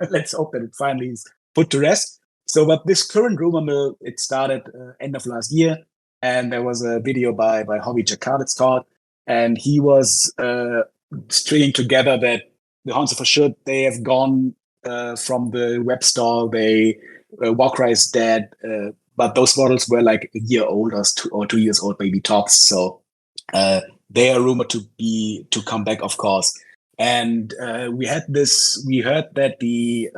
let's hope that it finally is put to rest. So, but this current rumor mill, it started end of last year, and there was a video by Hobby Jakar, it's called, and he was stringing together that the Hounds of Ashur, they have gone from the web store. They Warcry is dead, but those models were like a year old or 2 years old, maybe tops. So they are rumored to come back, of course. And we heard that the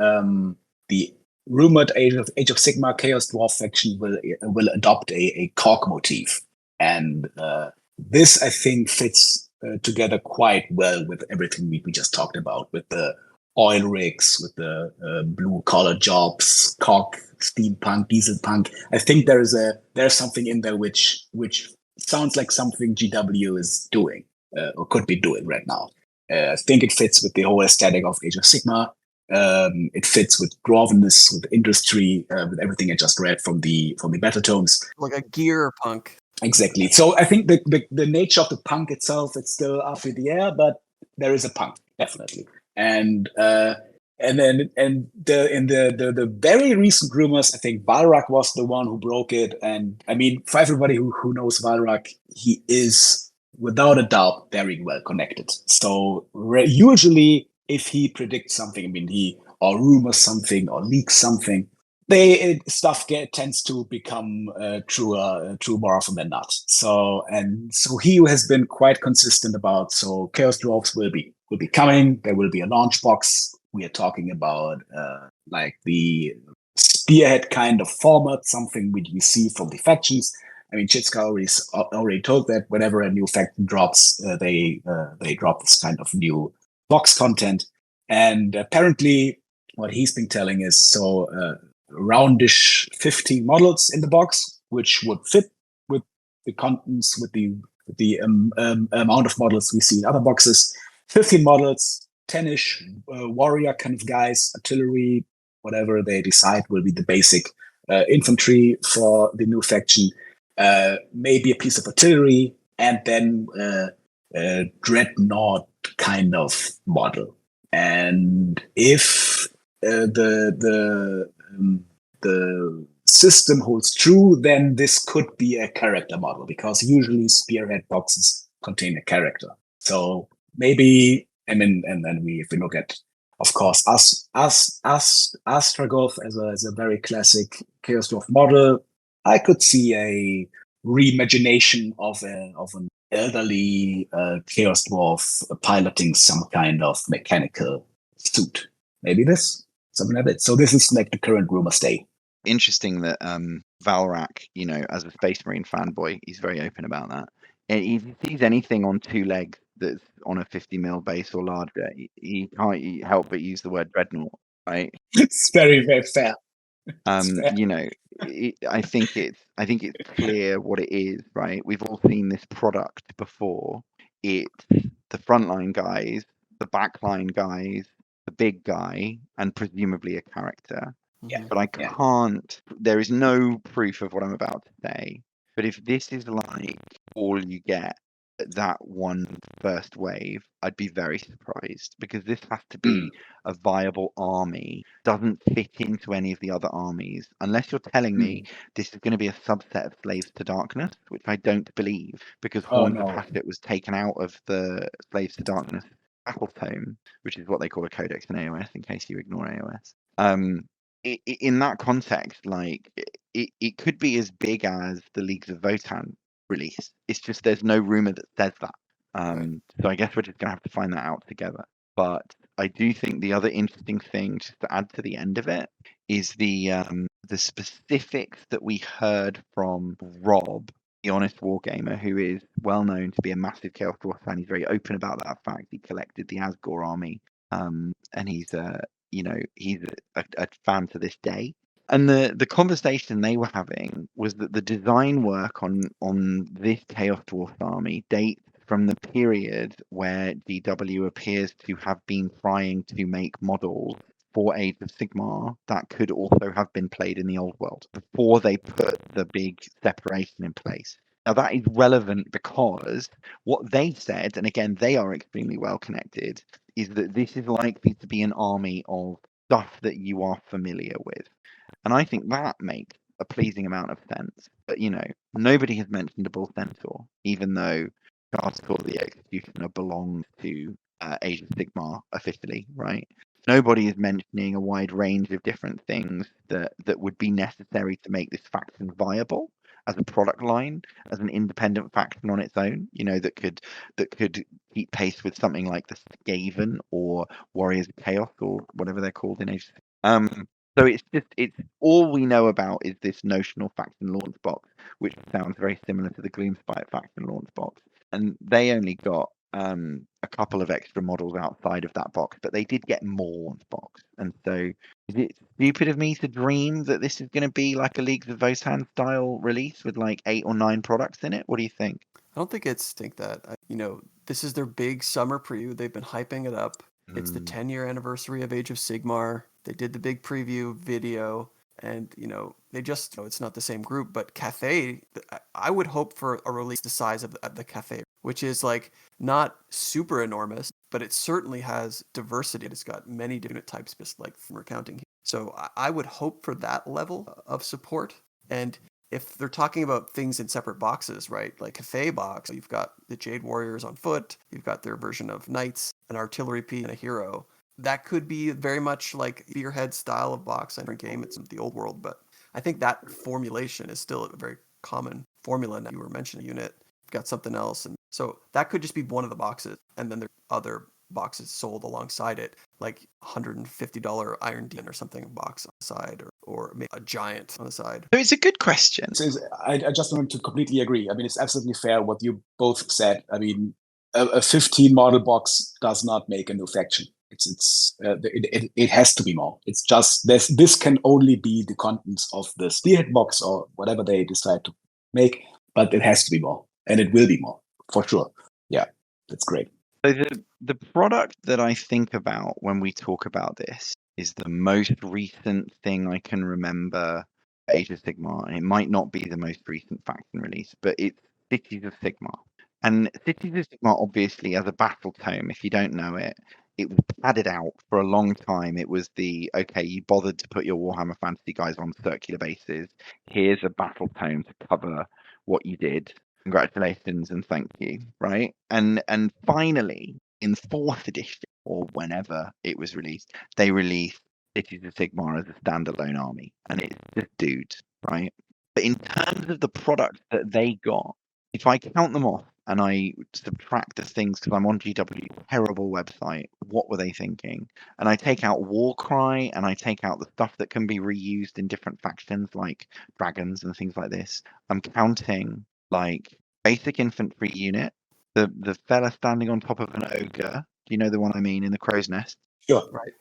rumored Age of Sigmar Chaos Dwarf faction will adopt a cork motif, and this I think fits together quite well with everything we just talked about, with the oil rigs, with the blue collar jobs, cork, steampunk, diesel punk. I think there's something in there which sounds like something GW is doing or could be doing right now. I think it fits with the whole aesthetic of Age of Sigmar. It fits with dwarvenness, with industry, with everything I just read from the battle tomes. Like a gear punk. Exactly. So I think the nature of the punk itself, it's still up in the air, but there is a punk, definitely. And then in the very recent rumors, I think Balrak was the one who broke it. And I mean, for everybody who knows Balrak, he is without a doubt very well connected. So usually, if he predicts something, I mean, or rumors something or leaks something, stuff tends to become true more often than not. So he has been quite consistent about. So Chaos Dwarfs will be coming. There will be a launch box. We are talking about like the spearhead kind of format, something we see from the factions. I mean, Chitz already told that whenever a new faction drops, they drop this kind of new box content. And apparently, what he's been telling is so roundish 15 models in the box, which would fit with the contents, with the amount of models we see in other boxes. 15 models, 10-ish warrior kind of guys, artillery, whatever they decide will be the basic infantry for the new faction. Maybe a piece of artillery, and then a dreadnought kind of model. And if the system holds true, then this could be a character model, because usually spearhead boxes contain a character. So maybe, and then if we look at of course, Astragoth as a very classic Chaos Dwarf model. I could see a reimagination of an elderly Chaos Dwarf piloting some kind of mechanical suit. Maybe this, something like that. So this is like the current rumor state. Interesting that Valrak, as a Space Marine fanboy, he's very open about that. And if he sees anything on two legs that's on a 50 mil base or larger, he can't help but use the word dreadnought, right? It's very, very fair. I think it's clear what it is, right? We've all seen this product before. It's the frontline guys, the backline guys, the big guy, and presumably a character. Yeah. But I can't. There is no proof of what I'm about to say. But if this is like all you get at that one first wave, I'd be very surprised, because this has to be a viable army. Doesn't fit into any of the other armies, unless you're telling me this is going to be a subset of Slaves to Darkness, which I don't believe, because Horns of Hatchet was taken out of the Slaves to Darkness battle tome, which is what they call a codex in AOS, in case you ignore AOS. In that context, like it could be as big as the Leagues of Votann release. It's just there's no rumor that says that. So I guess we're just gonna have to find that out together. But I do think the other interesting thing, just to add to the end of it, is the specifics that we heard from Rob, the honest wargamer, who is well known to be a massive Chaos Dwarf fan. He's very open about that fact. He collected the Asgore army, and he's he's a fan to this day. And the conversation they were having was that the design work on this Chaos Dwarf army dates from the period where DW appears to have been trying to make models for Age of Sigmar that could also have been played in the old world before they put the big separation in place. Now that is relevant because what they said, and again they are extremely well connected, is that this is likely to be an army of stuff that you are familiar with. And I think that makes a pleasing amount of sense. But, nobody has mentioned a Bull Centaur, even though Jasko the Executioner belongs to Age of Sigmar officially, right? Nobody is mentioning a wide range of different things that would be necessary to make this faction viable as a product line, as an independent faction on its own, that could keep pace with something like the Skaven or Warriors of Chaos or whatever they're called in Age. So it's all we know about is this notional faction launch box, which sounds very similar to the Gloomspite faction launch box, and they only got a couple of extra models outside of that box, but they did get more on the box. And so, is it stupid of me to dream that this is going to be like a Leagues of Votann style release with like 8 or 9 products in it? What do you think? I don't think that. This is their big summer preview. They've been hyping it up. It's the 10-year anniversary of Age of Sigmar. They did the big preview video, and they just it's not the same group, but Cathay. I would hope for a release the size of the Cathay, which is like not super enormous, but it certainly has diversity. It's got many different types, just like we're counting here. So I would hope for that level of support. And if they're talking about things in separate boxes, right? Like Cathay box, you've got the Jade Warriors on foot, you've got their version of Knights, an artillery piece, and a hero. That could be very much like Spearhead style of box. I think game, it's the old world, but I think that formulation is still a very common formula. Now you were mentioning unit, you've got something else, and so that could just be one of the boxes, and then there's other boxes sold alongside it, like $150 Iron Demon or something box on the side, or maybe a giant on the side. So it's a good question. I just want to completely agree. I mean, it's absolutely fair what you both said. I mean, a 15 model box does not make a new faction. It has to be more. It's just this can only be the contents of the Spearhead box or whatever they decide to make, but it has to be more, and it will be more for sure. Yeah, that's great. So the product that I think about when we talk about this is the most recent thing I can remember Age of Sigmar, and it might not be the most recent faction release, but it's Cities of Sigmar. And Cities of Sigmar, obviously, as a battle tome, if you don't know it, it was padded out for a long time. It was you bothered to put your Warhammer Fantasy guys on circular bases. Here's a battle tome to cover what you did. Congratulations and thank you, right? And finally, in 4th edition, or whenever it was released, they released Cities of Sigmar as a standalone army, and it's just dudes, right? But in terms of the product that they got, if I count them off and I subtract the things, because I'm on GW, terrible website, what were they thinking? And I take out Warcry and I take out the stuff that can be reused in different factions like dragons and things like this. I'm counting like basic infantry unit, the fella standing on top of an ogre. Do you know the one I mean in the crow's nest? Sure. Right.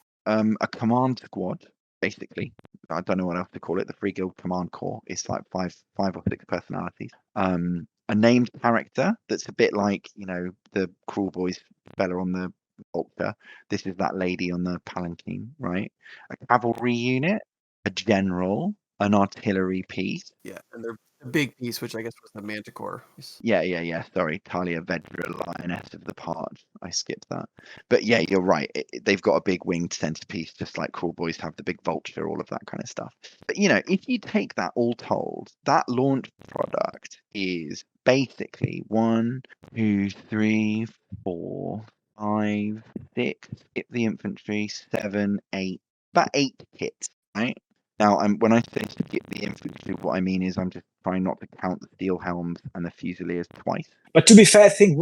A command squad, basically. I don't know what else to call it. The Free Guild Command Corps. It's like five or six personalities. A named character that's a bit like, the Cruel Boys fella on the Vulture. This is that lady on the Palanquin, right? A cavalry unit, a general, an artillery piece. Yeah, and they're a big piece, which I guess was the Manticore. Yeah. Sorry, Talia Vedra, Lioness of the Part. I skipped that. But yeah, you're right. They've got a big winged centerpiece, just like Cruel Boys have the big vulture, all of that kind of stuff. But if you take that all told, that launch product is basically 1, 2, 3, 4, 5, 6. Skip the infantry, 7, 8. About 8 kits, right? Now, when I say skip the infantry, what I mean is I'm just trying not to count the steel helms and the fusiliers twice. But to be fair, I think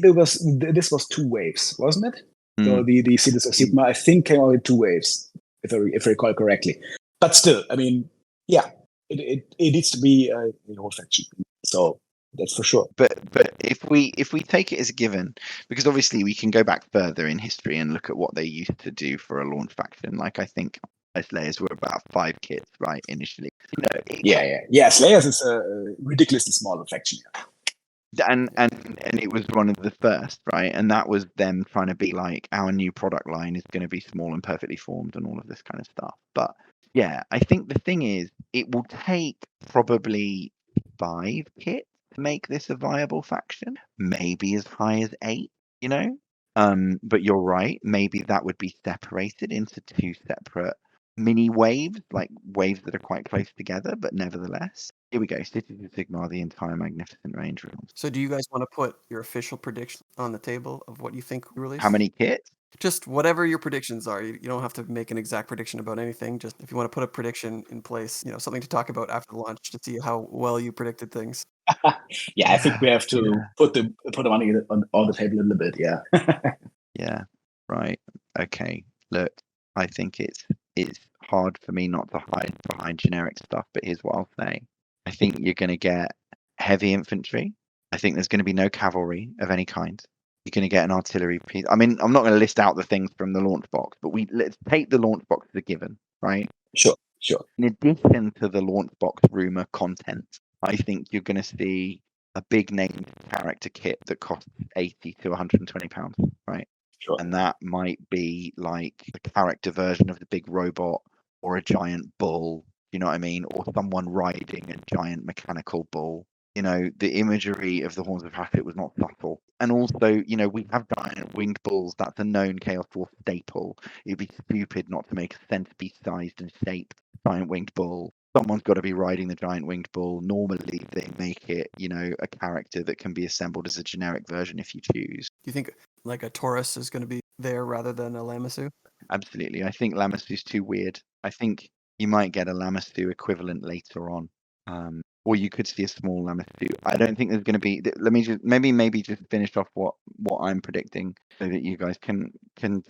this was 2 waves, wasn't it? So the Cities of Sigmar, I think, came out in 2 waves, if I recall correctly. But still, I mean, yeah, it needs to be a whole faction. So that's for sure. But if we take it as a given, because obviously we can go back further in history and look at what they used to do for a launch faction. Like I think Slayers were about 5 kits, right, initially. Yeah. Slayers is a ridiculously small faction. And it was one of the first, right? And that was them trying to be like, our new product line is going to be small and perfectly formed and all of this kind of stuff. But yeah, I think the thing is, it will take probably 5 kits to make this a viable faction, maybe as high as 8, but you're right, maybe that would be separated into 2 separate mini waves, like waves that are quite close together, but nevertheless. Here we go. Cities of Sigmar, the entire magnificent range rules. So do you guys want to put your official prediction on the table of what you think we release? How many kits? Just whatever your predictions are. You don't have to make an exact prediction about anything. Just if you want to put a prediction in place, something to talk about after the launch to see how well you predicted things. Yeah, I think we have to put the money on the table a little bit. Yeah. Yeah. Right. Okay. Look, I think it's hard for me not to hide behind generic stuff, but here's what I'll say. I think you're going to get heavy infantry. I think there's going to be no cavalry of any kind. You're going to get an artillery piece. I mean, I'm not going to list out the things from the launch box, but let's take the launch box as a given, right? Sure. In addition to the launch box rumor content, I think you're going to see a big named character kit that costs £80 to £120, right? Sure. And that might be like a character version of the big robot or a giant bull, you know what I mean? Or someone riding a giant mechanical bull. The imagery of the Horns of Hatchet was not subtle. And also, we have giant winged bulls. That's a known Chaos Dwarf staple. It'd be stupid not to make a centipede-sized and shaped giant winged bull. Someone's got to be riding the giant winged bull. Normally, they make it, a character that can be assembled as a generic version if you choose. Do you think like a Taurus is going to be there rather than a Lamassu? Absolutely. I think Lamassu's too weird. I think you might get a Lamassu equivalent later on. Or you could see a small Lamassu. I don't think there's going to be. Let me just maybe just finish off what I'm predicting so that you guys can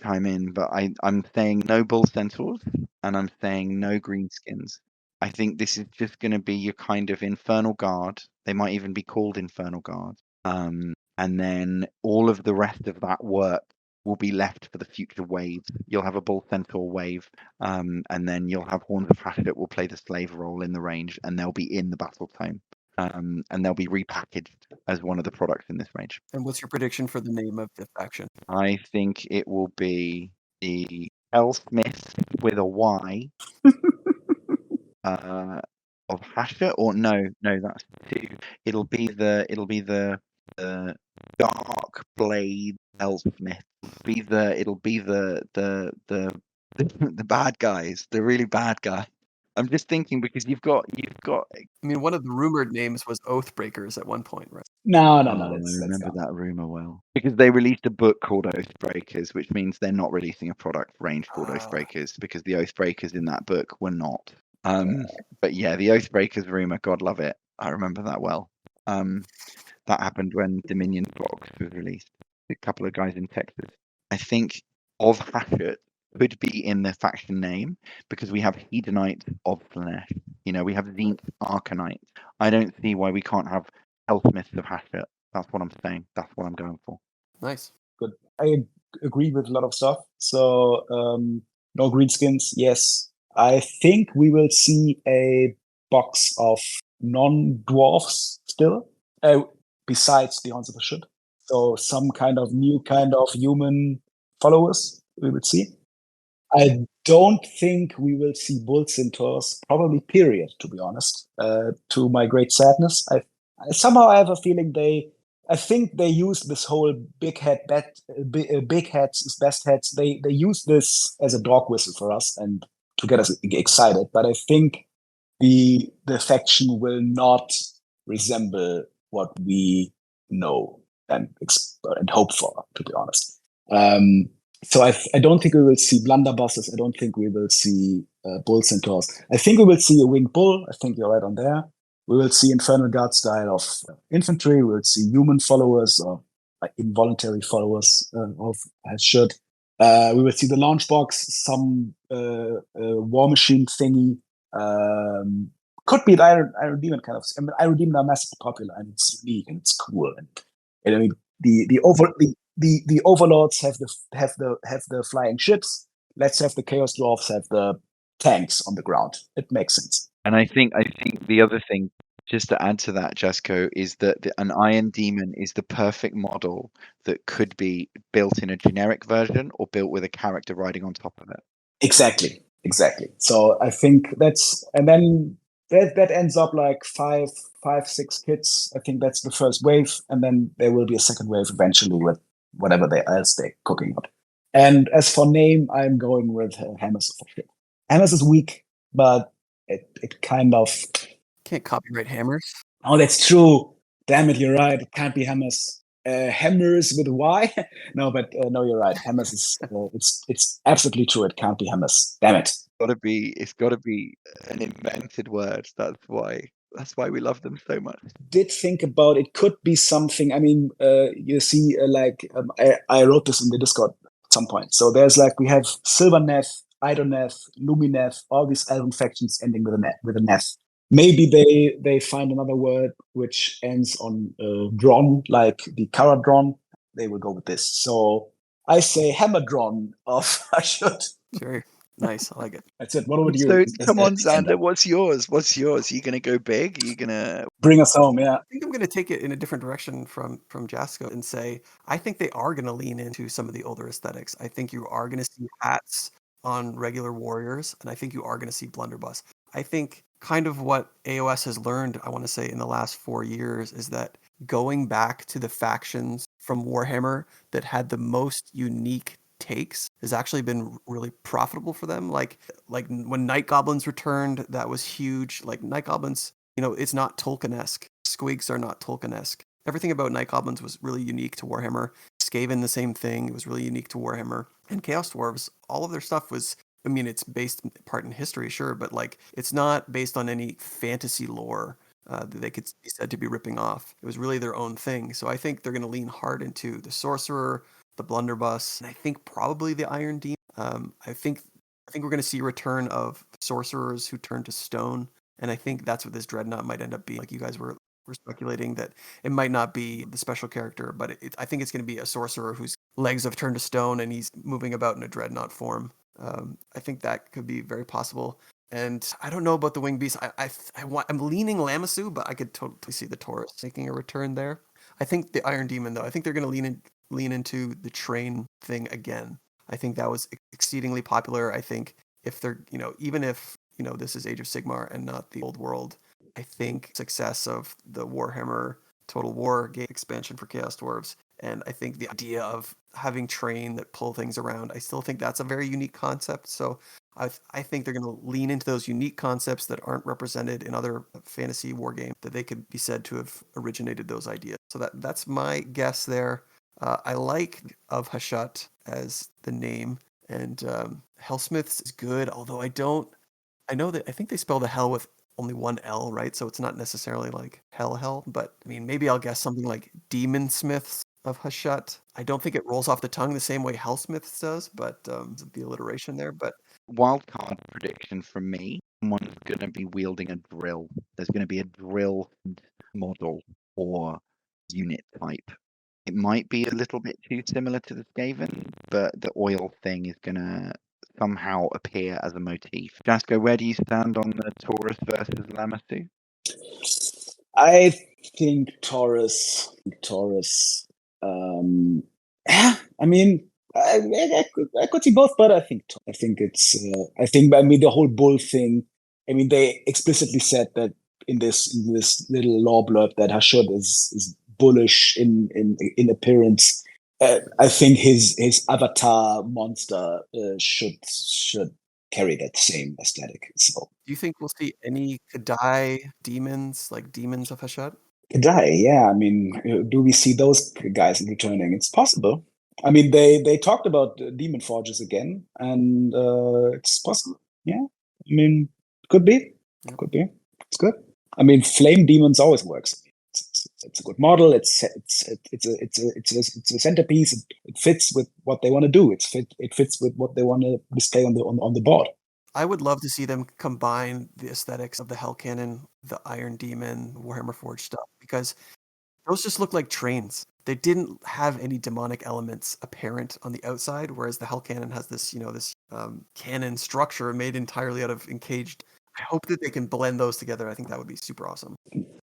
chime in. But I'm saying no bull centaurs and I'm saying no greenskins. I think this is just going to be your kind of Infernal Guard. They might even be called Infernal Guard. And then all of the rest of that work will be left for the future waves. You'll have a Bull Centaur wave, and then you'll have Horns of Hatchet that will play the slave role in the range, and they'll be in the battle tome, and they'll be repackaged as one of the products in this range. And what's your prediction for the name of the faction? I think it will be the Hellsmith with a Y of Hatchet, or no, that's 2. It'll be the Dark Blade Elfsmith. It'll be the bad guys, the really bad guy. I'm just thinking because you've got. I mean, one of the rumored names was Oathbreakers at one point, right? No. I That's remember gone. that rumor well because they released a book called Oathbreakers, which means they're not releasing a product range called Oathbreakers because the Oathbreakers in that book were not. But yeah, the Oathbreakers rumor, God love it. I remember that well. That happened when Dominion Box was released. A couple of guys in Texas. I think of Hachette could be in the faction name because we have Hedonites of Slanesh. You know, we have Zenith Arcanites. I don't see why we can't have Hellsmiths of Hachette. That's what I'm saying. That's what I'm going for. Nice. Good. I agree with a lot of stuff. So no greenskins. Yes, I think we will see a box of non-dwarfs still, besides the Horns of Hashut. So some kind of new kind of human followers we would see. I don't think we will see bull centaurs, probably period, to be honest, to my great sadness. I somehow I have a feeling I think they use this whole big heads is best heads. They use this as a dog whistle for us and to get us excited. But I think the faction will not resemble what we know and hope for, to be honest. So I don't think we will see blunderbusses. I don't think we will see bull centaurs. I think we will see a winged bull. I think you're right on there. We will see Infernal Guard style of infantry. We will see human followers or involuntary followers of Hashut. We will see the launch box, some war machine thingy. Could be an Iron Demon kind of. I mean, Iron Demon are massively popular and it's unique and it's cool. And I mean, the overlords have the flying ships. Let's have the Chaos Dwarfs have the tanks on the ground. It makes sense. And I think the other thing, just to add to that, Jasko, is that an Iron Demon is the perfect model that could be built in a generic version or built with a character riding on top of it. Exactly. So I think and then that ends up like 5-6 kits. I think that's the first wave, and then there will be a second wave eventually with whatever else they're cooking up. And as for name, I'm going with Hammers of Hashut. Hammers is weak, but it kind of can't copyright hammers. Oh, that's true. Damn it, you're right. It can't be Hammers. Hammers with Y? No, but no, you're right. Hammers is it's absolutely true. It can't be Hammers. Damn it. It's got to be an invented word. That's why we love them so much. Did think about it could be something. I mean, you see, I wrote this in the Discord at some point. So there's we have Silverneth, Idoneth, Lumineth, all these elven factions ending with a Neth. Maybe they find another word which ends on Dron, like the Kara Dron. They will go with this. So I say Hammerdron of Hashut. Sure. Nice. I like it. That's it. What would you? So come on, Xander. What's yours? Are you gonna go big? Are you gonna bring us home? Yeah. I think I'm gonna take it in a different direction from Jasko and say I think they are gonna lean into some of the older aesthetics. I think you are gonna see hats on regular warriors, and I think you are gonna see blunderbuss. I think kind of what AOS has learned, I want to say, in the last 4 years is that going back to the factions from Warhammer that had the most unique takes has actually been really profitable for them. Like when Night Goblins returned, that was huge. Like Night Goblins, it's not Tolkien-esque. Squigs are not Tolkien-esque. Everything about Night Goblins was really unique to Warhammer. Skaven, the same thing. It was really unique to Warhammer. And Chaos Dwarfs, all of their stuff was, I mean, it's based in part in history, sure, but it's not based on any fantasy lore that they could be said to be ripping off. It was really their own thing. So I think they're going to lean hard into the Sorcerer, the Blunderbuss, and I think probably the Iron Demon. I think we're going to see a return of sorcerers who turn to stone, and I think that's what this Dreadnought might end up being. Like you guys were speculating that it might not be the special character, but I think it's going to be a sorcerer whose legs have turned to stone and he's moving about in a Dreadnought form. I think that could be very possible. And I don't know about the Winged Beast. I'm leaning Lamassu, but I could totally see the Taurus making a return there. I think the Iron Demon, though, I think they're going to lean into the train thing again. I think that was exceedingly popular. I think if they're, even if, this is Age of Sigmar and not the old world, I think success of the Warhammer Total War game expansion for Chaos Dwarfs, and I think the idea of having train that pull things around, I still think that's a very unique concept. So I think they're going to lean into those unique concepts that aren't represented in other fantasy war games that they could be said to have originated those ideas. So that's my guess there. I like of Hashut as the name, and Hellsmiths is good, although I think they spell the hell with only one L, right? So it's not necessarily like hell, but I mean, maybe I'll guess something like Demon Smiths of Hashut. I don't think it rolls off the tongue the same way Hellsmiths does, but the alliteration there. But Wildcard prediction from me: someone's going to be wielding a drill. There's going to be a drill model or unit type. It might be a little bit too similar to the Skaven, but the oil thing is going to somehow appear as a motif. Jasko, where do you stand on the Taurus versus Lamassu? I think Taurus. Yeah, I mean, I could see both, but I think it's. I mean, the whole bull thing. I mean, they explicitly said that in this little law blurb that Hashut is bullish in appearance. I think his avatar monster should carry that same aesthetic. So do you think we'll see any Kadai demons, like demons of Hashut? Kadai, yeah. I mean, do we see those guys returning? It's possible. I mean, they talked about demon forges again, and it's possible. Yeah, I mean, could be, could be. It's good. I mean, flame demons always works. It's a good model. It's a centerpiece. It fits with what they want to do. It fits with what they want to display on the board. I would love to see them combine the aesthetics of the Hell Cannon, the Iron Demon, Warhammer Forged stuff, because those just look like trains. They didn't have any demonic elements apparent on the outside, whereas the Hell Cannon has this, cannon structure made entirely out of encaged. I hope that they can blend those together. I think that would be super awesome.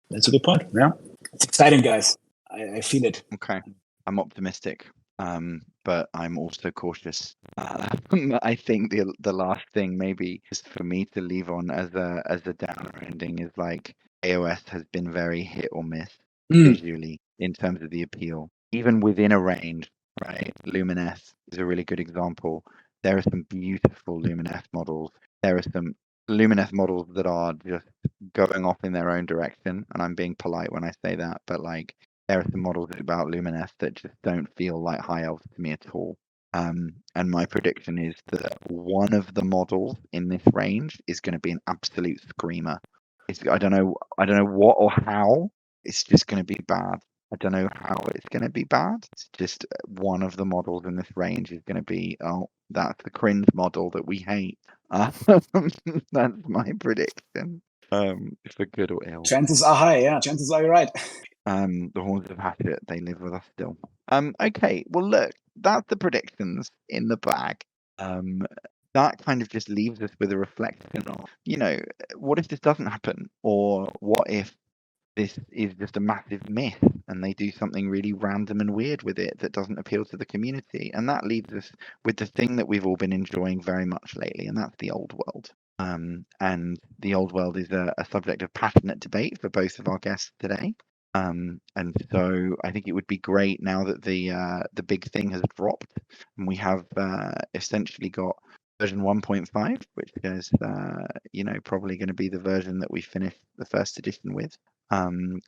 That's a good point. Yeah, it's exciting, guys. I feel it. Okay, I'm optimistic, but I'm also cautious. I think the last thing maybe is for me to leave on as a downer ending is like AOS has been very hit or miss visually in terms of the appeal, even within a range. Right, Lumineth is a really good example. There are some beautiful Lumineth models. There are some Lumineth models that are just going off in their own direction, and I'm being polite when I say that, but like there are some models about Lumineth that just don't feel like high elves to me at all. And my prediction is that one of the models in this range is going to be an absolute screamer. I don't know what or how. It's just going to be bad. I don't know how it's going to be bad. It's just one of the models in this range is going to be, oh, that's the cringe model that we hate. That's my prediction. For good or ill. Chances are high, yeah. Chances are you're right. The Horns of Hatchet, they live with us still. Okay, well look, that's the predictions in the bag. That kind of just leaves us with a reflection of, what if this doesn't happen? Or what if this is just a massive myth and they do something really random and weird with it that doesn't appeal to the community? And that leaves us with the thing that we've all been enjoying very much lately, and that's the old world. And the old world is a subject of passionate debate for both of our guests today. And so I think it would be great now that the big thing has dropped and we have essentially got version 1.5, which is probably going to be the version that we finish the first edition with.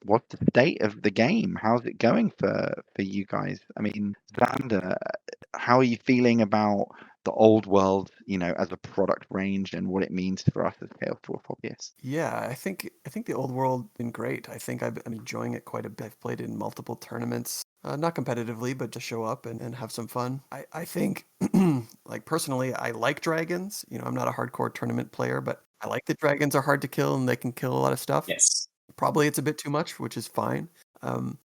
What's the state of the game? How's it going for you guys? I mean, Xander, how are you feeling about the old world, as a product range and what it means for us as Chaos Dwarf hobbyists? Yeah, I think the old world been great. I think I'm enjoying it quite a bit. I've played in multiple tournaments, not competitively, but to show up and have some fun. I think, like personally, I like dragons. I'm not a hardcore tournament player, but I like that dragons are hard to kill and they can kill a lot of stuff. Yes. Probably it's a bit too much, which is fine.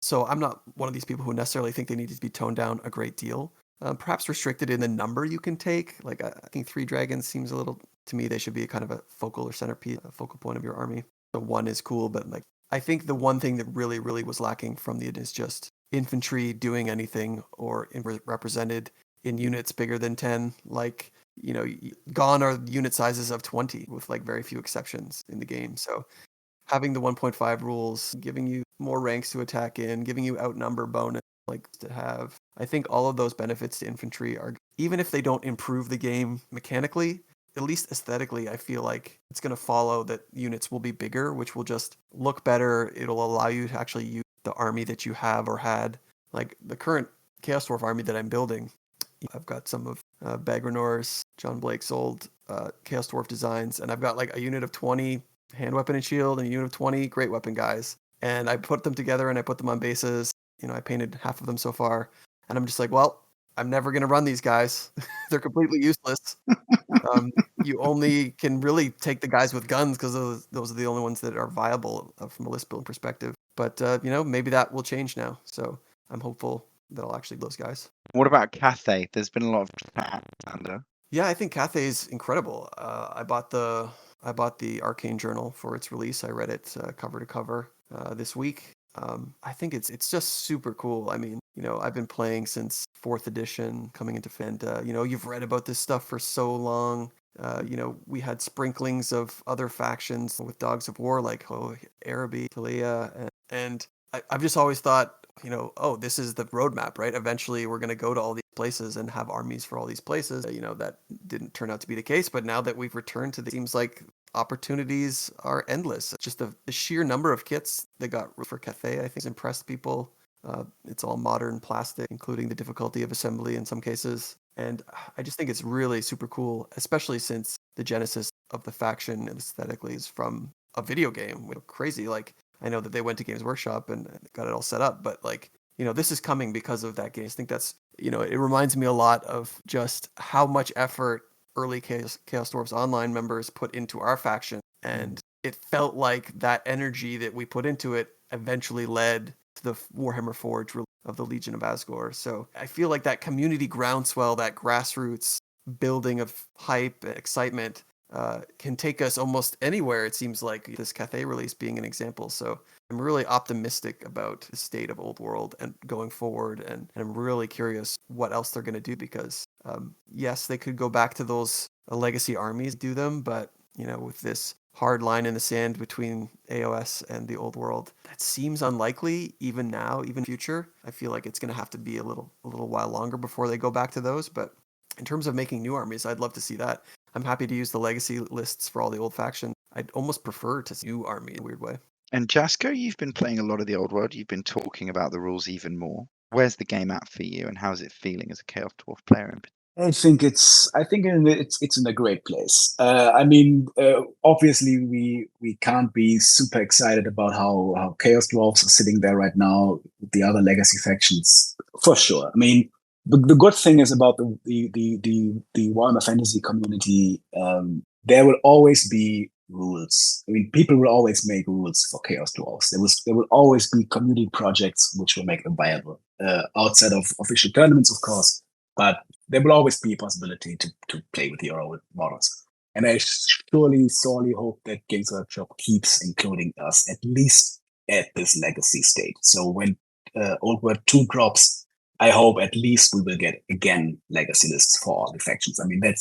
So I'm not one of these people who necessarily think they need to be toned down a great deal. Perhaps restricted in the number you can take. Like I think 3 dragons seems a little, to me, they should be a kind of a focal or centerpiece, a focal point of your army. The 1 is cool, but like I think the one thing that really, really was lacking from the is just infantry doing anything or represented in units bigger than 10. Like, gone are unit sizes of 20 with like very few exceptions in the game. So having the 1.5 rules, giving you more ranks to attack in, giving you outnumber bonus, like to have. I think all of those benefits to infantry are, even if they don't improve the game mechanically, at least aesthetically, I feel like it's going to follow that units will be bigger, which will just look better. It'll allow you to actually use the army that you have or had. Like the current Chaos Dwarf army that I'm building, I've got some of Bagrenor's, John Blake's old Chaos Dwarf designs, and I've got like a unit of 20 hand weapon and shield and a unit of 20 great weapon guys. And I put them together and I put them on bases. I painted half of them so far. And I'm just like, well, I'm never going to run these guys. They're completely useless. You only can really take the guys with guns because those are the only ones that are viable from a list building perspective. But, maybe that will change now. So I'm hopeful that I'll actually those guys. What about Cathay? There's been a lot of chat, Xander. Yeah, I think Cathay is incredible. I bought the Arcane Journal for its release. I read it cover to cover this week. I think it's just super cool. I mean, I've been playing since 4th edition coming into and you've read about this stuff for so long. We had sprinklings of other factions with Dogs of War like Araby, Talia, and I've just always thought, this is the roadmap, right? Eventually we're going to go to all these places and have armies for all these places. That didn't turn out to be the case, but now that we've returned to seems like opportunities are endless. Just the sheer number of kits that got for Cathay, I think, has impressed people. It's all modern plastic, including the difficulty of assembly in some cases. And I just think it's really super cool, especially since the genesis of the faction aesthetically is from a video game. Crazy. Like, I know that they went to Games Workshop and got it all set up, but this is coming because of that game. I think that's, it reminds me a lot of just how much effort early Chaos Dwarfs online members put into our faction. And it felt like that energy that we put into it eventually led to the Warhammer Forge of the Legion of Asgore. So I feel like that community groundswell, that grassroots building of hype and excitement can take us almost anywhere. It seems like this Cathay release being an example. So I'm really optimistic about the state of Old World and going forward. And I'm really curious what else they're going to do because, yes, they could go back to those legacy armies, do them. But, with this hard line in the sand between AOS and the Old World, that seems unlikely even now, even future. I feel like it's going to have to be a little while longer before they go back to those. But in terms of making new armies, I'd love to see that. I'm happy to use the legacy lists for all the old factions. I'd almost prefer to see new army in a weird way. And Jasko, you've been playing a lot of the Old World. You've been talking about the rules even more. Where's the game at for you, and how's it feeling as a Chaos Dwarf player? I think it's in a great place. Obviously we can't be super excited about how Chaos Dwarfs are sitting there right now with the other legacy factions, for sure. I mean, the good thing is about the Warhammer Fantasy community, there will always be rules. I mean, people will always make rules for Chaos Dwarfs. There will always be community projects which will make them viable, outside of official tournaments, of course. But there will always be a possibility to play with your own models. And I sorely hope that Games Workshop keeps including us, at least at this legacy state. So when Old World 2 drops, I hope at least we will get, again, legacy lists for all the factions. I mean, I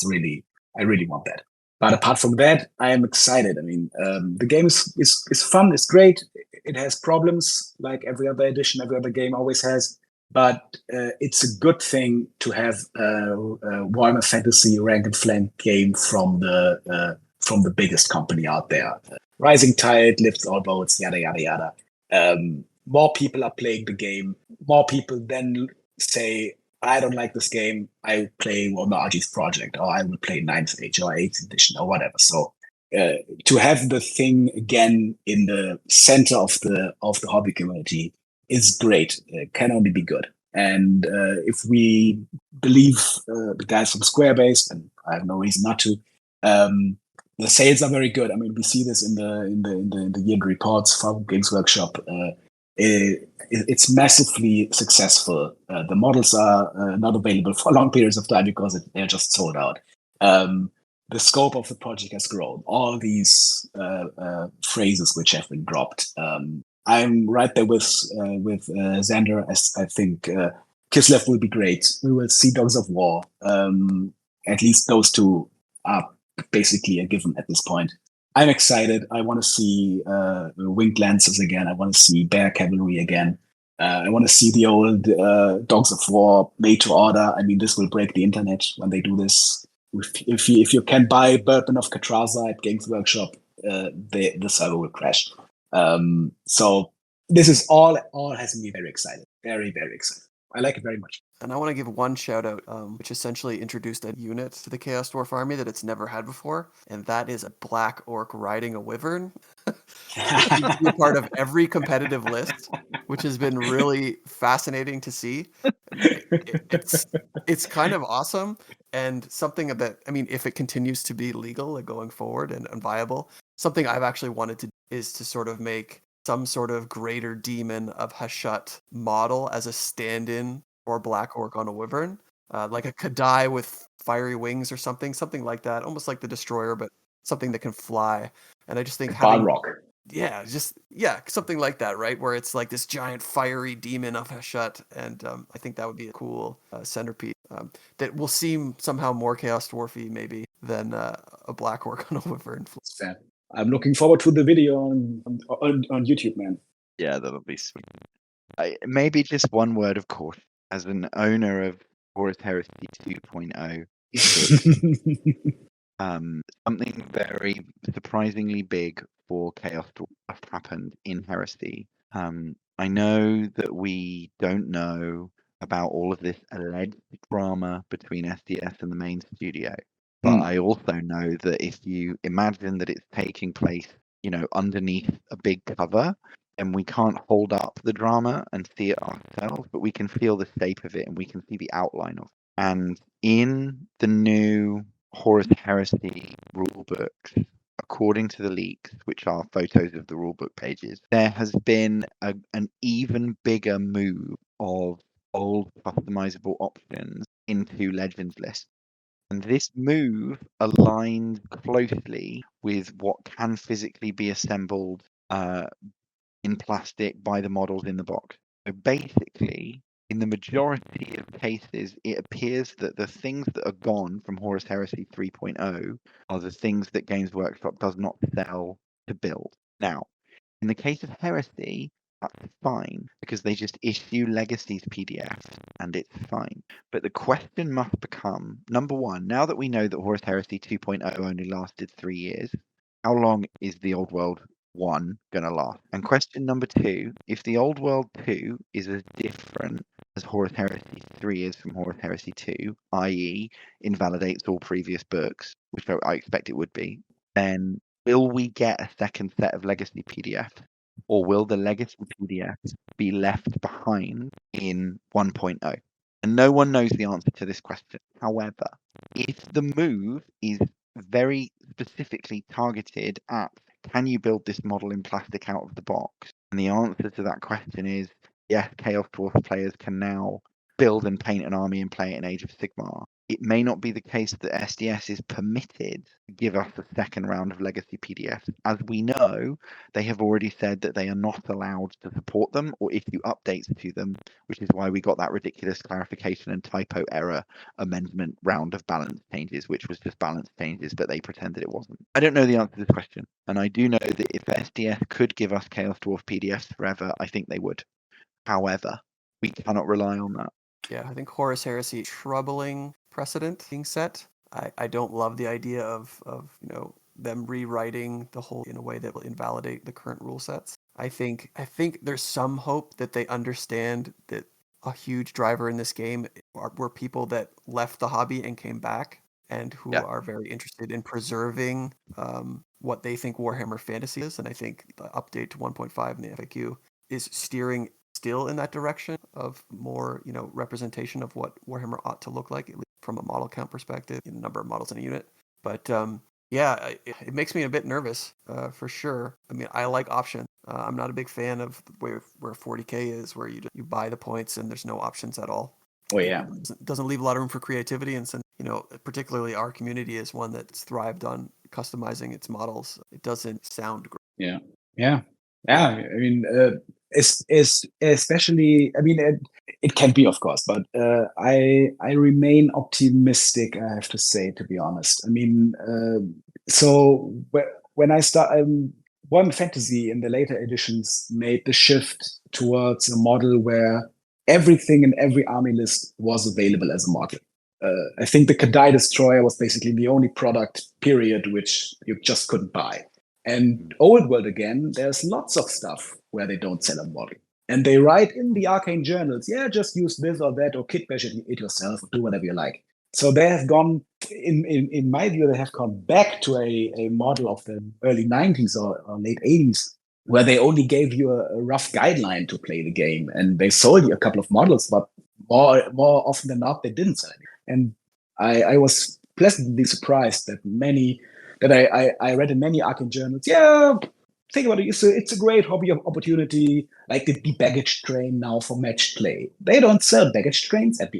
really want that. But apart from that, I am excited. I mean, the game is fun, it's great. It has problems like every other edition, every other game always has. But it's a good thing to have a Warhammer Fantasy rank and flank game from the biggest company out there. Rising tide lifts all boats, yada yada yada. More people are playing the game. More people then say, I don't like this game. I play Warhammer RG's Project, or I will play 9th Age or 8th edition or whatever. So to have the thing again in the center of the hobby community is great. It can only be good. And if we believe the guys from Squarebase, and I have no reason not to, the sales are very good. I mean, we see this in the yearly reports from Games Workshop. It's massively successful. The models are not available for long periods of time because they're just sold out. The scope of the project has grown. All these phrases which have been dropped. I'm right there with Xander. I think Kislev will be great. We will see Dogs of War. At least those two are basically a given at this point. I'm excited. I want to see Winged Lancers again. I want to see Bear Cavalry again. I want to see the old Dogs of War made to order. I mean, this will break the internet when they do this. if you can buy Bourbon of Catraza at Games Workshop, the server will crash. So this is all has me very excited, very very excited. I like it very much. And I want to give one shout out, which essentially introduced a unit to the Chaos Dwarf army that it's never had before, and that is a Black Orc riding a Wyvern. It seems to be a part of every competitive list, which has been really fascinating to see. It's kind of awesome, and something that, I mean, if it continues to be legal going forward and viable, something I've actually wanted to do is to sort of make some sort of greater demon of Hashut model as a stand-in for Black Orc on a Wyvern, like a Kadai with fiery wings or something like that, almost like the Destroyer, but something that can fly. And I just think having Balrog. Yeah, something like that, right? Where it's like this giant fiery demon of Hashut, and I think that would be a cool centerpiece that will seem somehow more Chaos Dwarfy maybe than a Black Orc on a Wyvern. Fair. I'm looking forward to the video on YouTube, man. Yeah, that'll be sweet. Maybe just one word of caution. As an owner of Horus Heresy 2.0, something very surprisingly big for Chaos Dwarf happened in Heresy. I know that we don't know about all of this alleged drama between SDS and the main studio, but I also know that if you imagine that it's taking place, underneath a big cover, and we can't hold up the drama and see it ourselves, but we can feel the shape of it and we can see the outline of it. And in the new Horus Heresy rulebooks, according to the leaks, which are photos of the rulebook pages, there has been an even bigger move of old customizable options into Legends lists. And this move aligns closely with what can physically be assembled in plastic by the models in the box. So basically, in the majority of cases, it appears that the things that are gone from Horus Heresy 3.0 are the things that Games Workshop does not sell to build. Now, in the case of Heresy, that's fine because they just issue Legacies PDFs and it's fine. But the question must become, number one, now that we know that Horus Heresy 2.0 only lasted 3 years, how long is the Old World 1 going to last? And question number two, if the Old World 2 is as different as Horus Heresy 3 is from Horus Heresy 2, i.e. invalidates all previous books, which I expect it would be, then will we get a second set of Legacy PDFs? Or will the Legacy PDFs be left behind in 1.0? And no one knows the answer to this question. However, if the move is very specifically targeted at can you build this model in plastic out of the box? And the answer to that question is yes, Chaos Dwarf players can now build and paint an army and play it in Age of Sigmar. It may not be the case that SDS is permitted to give us a second round of Legacy PDFs. As we know, they have already said that they are not allowed to support them or issue updates to them, which is why we got that ridiculous clarification and typo error amendment round of balance changes, which was just balance changes, but they pretended it wasn't. I don't know the answer to this question, and I do know that if SDS could give us Chaos Dwarf PDFs forever, I think they would. However, we cannot rely on that. Yeah, I think Horus Heresy troubling precedent being set. I don't love the idea of them rewriting the whole in a way that will invalidate the current rule sets. I think there's some hope that they understand that a huge driver in this game were people that left the hobby and came back and who are very interested in preserving what they think Warhammer Fantasy is. And I think the update to 1.5 in the FAQ is steering still in that direction of more, representation of what Warhammer ought to look like, at least from a model count perspective, number of models in a unit. But it makes me a bit nervous for sure. I mean, I like options. I'm not a big fan of where 40K is, where you buy the points and there's no options at all. Oh yeah, it doesn't leave a lot of room for creativity, and since particularly our community is one that's thrived on customizing its models, it doesn't sound great. Yeah. I mean, especially, I mean, it can be, of course, but I remain optimistic. I have to say, to be honest. I mean, so when I start, One Fantasy in the later editions made the shift towards a model where everything in every army list was available as a model. I think the Kadai Destroyer was basically the only product, period, which you just couldn't buy. And Old World again, there's lots of stuff where they don't sell a model. And they write in the arcane journals, yeah, just use this or that, or kit bash it yourself, or do whatever you like. So they have gone, in my view, they have gone back to a model of the early 90s or late 80s, where they only gave you a rough guideline to play the game. And they sold you a couple of models, but more often than not, they didn't sell any. And I was pleasantly surprised that I read in many arcane journals, yeah, think about it, it's a great hobby opportunity, like the baggage train now for match play. They don't sell baggage trains, at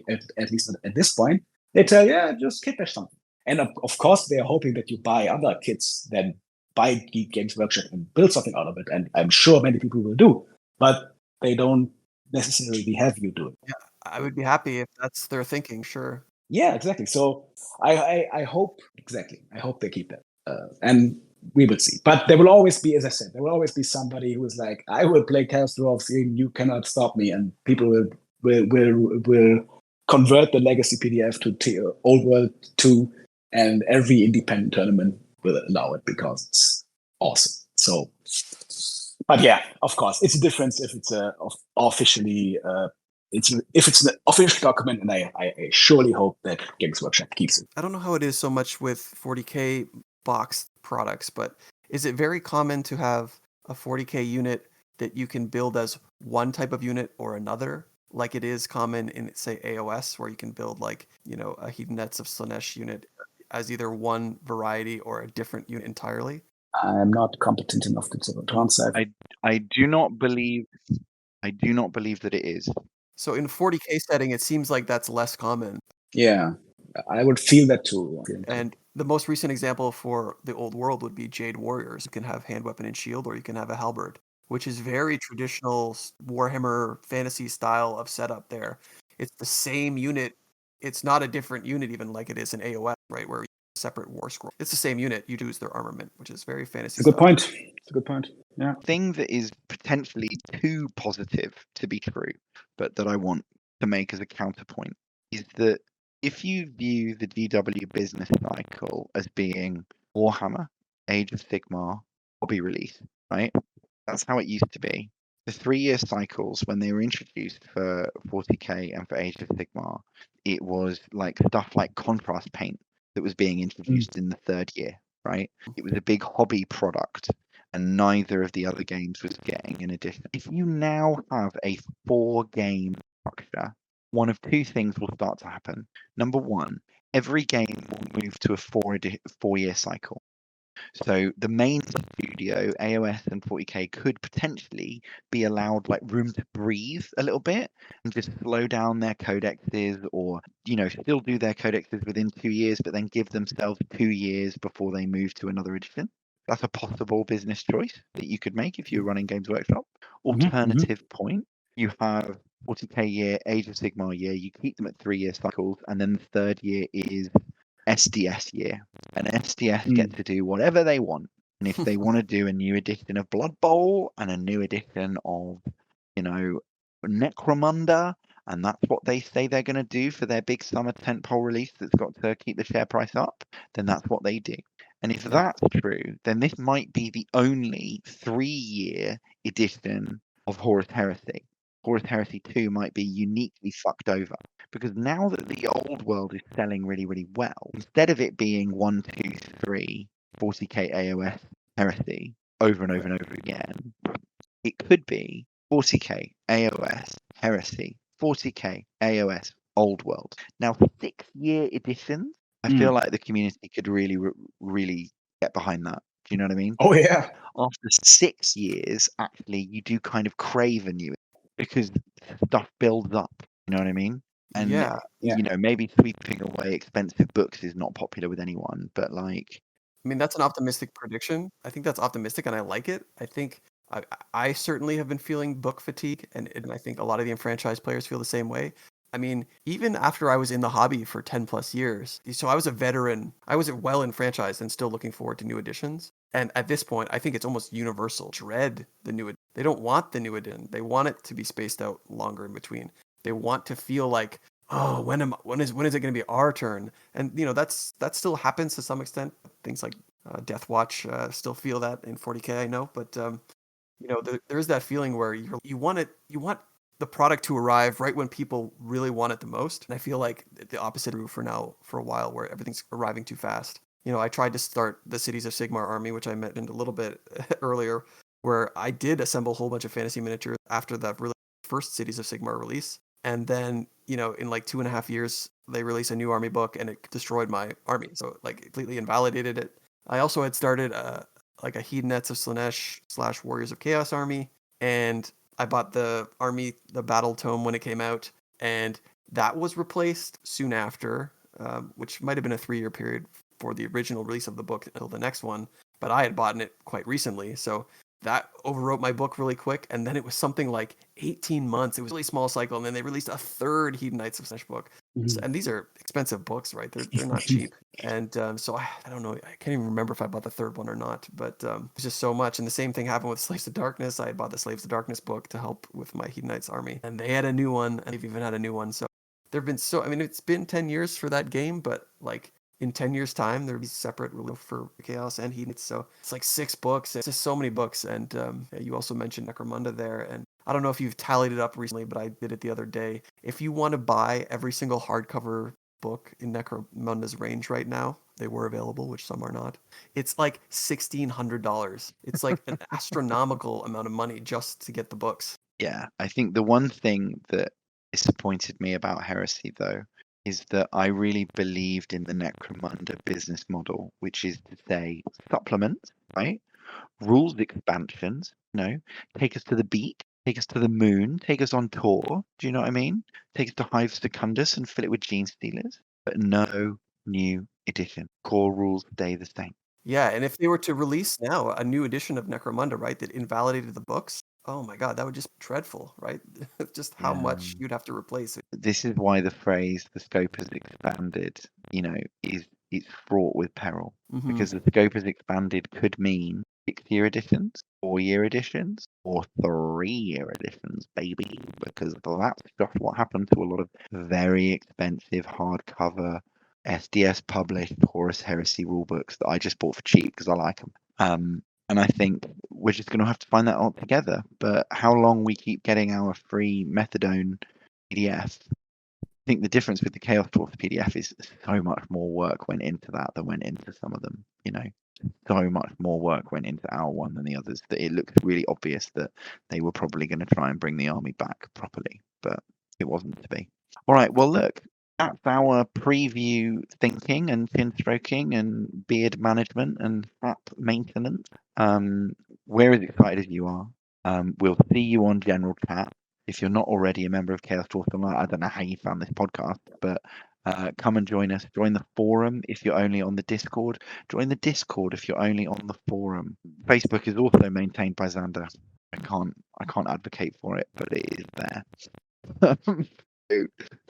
least at this point. They tell you, yeah, just kit bash something. And of course, they're hoping that you buy other kits than buy Geek Games Workshop and build something out of it. And I'm sure many people will do, but they don't necessarily have you do it. Yeah, I would be happy if that's their thinking, sure. Yeah, exactly. So I hope, exactly, I hope they keep that. And we will see. But there will always be, as I said, there will always be somebody who is like, I will play Chaos Dwarfs, you cannot stop me. And people will convert the legacy PDF to Old World 2, and every independent tournament will allow it because it's awesome. So, but yeah, of course, it's a difference if it's officially if it's an official document, and I surely hope that Games Workshop keeps it. I don't know how it is so much with 40K boxed products, but is it very common to have a 40K unit that you can build as one type of unit or another, like it is common in, say, AOS, where you can build like, a Hedonets of Slanesh unit as either one variety or a different unit entirely? I'm not competent enough to answer. I do not believe that it is. So in 40K setting, it seems like that's less common. Yeah, I would feel that too. And the most recent example for the old world would be Jade Warriors. You can have hand weapon and shield, or you can have a halberd, which is very traditional Warhammer fantasy style of setup there. It's the same unit. It's not a different unit even like it is in AOS, right, where you have a separate war scroll. It's the same unit. You choose their armament, which is very fantasy. It's a good point. It's a good point. Yeah. Thing that is potentially too positive to be true, but that I want to make as a counterpoint, is that if you view the DW business cycle as being Warhammer, Age of Sigmar, hobby release, right? That's how it used to be. The 3-year cycles, when they were introduced for 40K and for Age of Sigmar, it was like stuff like contrast paint that was being introduced in the 3rd year, right? It was a big hobby product, and neither of the other games was getting an addition. If you now have a 4-game structure, one of two things will start to happen. Number one, every game will move to a 4-year cycle. So the main studio, AOS and 40K, could potentially be allowed like room to breathe a little bit and just slow down their codexes, or still do their codexes within 2 years, but then give themselves 2 years before they move to another edition. That's a possible business choice that you could make if you're running Games Workshop. Alternative point, you have 40K year, Age of Sigmar year, you keep them at 3-year cycles, and then the 3rd year is SDS year, and SDS get to do whatever they want. And if they want to do a new edition of Blood Bowl and a new edition of, Necromunda, and that's what they say they're going to do for their big summer tentpole release that's got to keep the share price up, then that's what they do. And if that's true, then this might be the only 3-year edition of Horus Heresy. Horus Heresy 2 might be uniquely fucked over, because now that the old world is selling really, really well, instead of it being 1, 2, 3, 40K AOS Heresy over and over and over again, it could be 40K AOS Heresy, 40K AOS Old World. Now, 6-year editions, I feel like the community could really, really get behind that. Do you know what I mean? Oh, yeah. After 6 years, actually, you do kind of crave a new, because stuff builds up. You know what I mean? And maybe sweeping away expensive books is not popular with anyone, but like, I mean, that's an optimistic prediction. I think that's optimistic, and I like it. I think I certainly have been feeling book fatigue, and I think a lot of the enfranchised players feel the same way. I mean, even after I was in the hobby for 10 plus years, so I was a veteran, I was well enfranchised and still looking forward to new editions. And at this point, I think it's almost universal. Dread the new, they don't want the new edition. They want it to be spaced out longer in between. They want to feel like, oh, when is it going to be our turn? And that still happens to some extent. Things like Death Watch still feel that in 40K, I know, but there is that feeling where you want the product to arrive right when people really want it the most. And I feel like the opposite true for a while, where everything's arriving too fast. I tried to start the Cities of Sigmar army, which I mentioned a little bit earlier, where I did assemble a whole bunch of fantasy miniatures after that really first Cities of Sigmar release. And then, in like 2.5 years, they released a new army book and it destroyed my army. So like completely invalidated it. I also had started like a Hedonites of Slaanesh / Warriors of Chaos army. And I bought the battle tome when it came out. And that was replaced soon after, which might have been a 3-year period for the original release of the book until the next one. But I had bought it quite recently. So that overwrote my book really quick. And then it was something like 18 months. It was a really small cycle. And then they released a third Hedonites of Slaanesh book. Mhm. And these are expensive books, right? They're not cheap. And so I don't know. I can't even remember if I bought the third one or not. But it's just so much. And the same thing happened with Slaves of Darkness. I had bought the Slaves of Darkness book to help with my Hedonites army. And they had a new one. And they've even had a new one. So there have been it's been 10 years for that game. But like in 10 years' time, there'll be separate release for Chaos and Hedonites. So it's like 6 books. It's just so many books. And you also mentioned Necromunda there. And I don't know if you've tallied it up recently, but I did it the other day. If you want to buy every single hardcover book in Necromunda's range right now, they were available, which some are not. It's like $1,600. It's like an astronomical amount of money just to get the books. Yeah, I think the one thing that disappointed me about Heresy, though, is that I really believed in the Necromunda business model, which is to say supplements, right? Rules expansions, take us to the beat, take us to the moon, take us on tour. Do you know what I mean? Take us to Hive Secundus and fill it with Gene Stealers, but no new edition. Core rules stay the same. Yeah, and if they were to release now a new edition of Necromunda, right, that invalidated the books, oh my God, that would just be dreadful, right? Just how much you'd have to replace it. This is why the phrase "the scope has expanded," it's fraught with peril, because the scope has expanded could mean 6-year editions, 4-year editions, or 3-year editions, baby. Because that's just what happened to a lot of very expensive hardcover SDS published Horus Heresy rulebooks that I just bought for cheap because I like them. And I think we're just going to have to find that out together. But how long we keep getting our free methadone PDF, I think the difference with the Chaos Dwarfs PDF is so much more work went into that than went into some of them. So much more work went into our one than the others that it looked really obvious that they were probably going to try and bring the army back properly, but it wasn't to be. All right, well, look, that's our preview thinking and chin stroking and beard management and app maintenance. We're as excited as you are. We'll see you on General Chat. If you're not already a member of Chaos Dwarfs Online, I don't know how you found this podcast, but come and join us. Join the forum if you're only on the Discord. Join the Discord if you're only on the forum. Facebook is also maintained by Xander. I can't advocate for it, but it is there.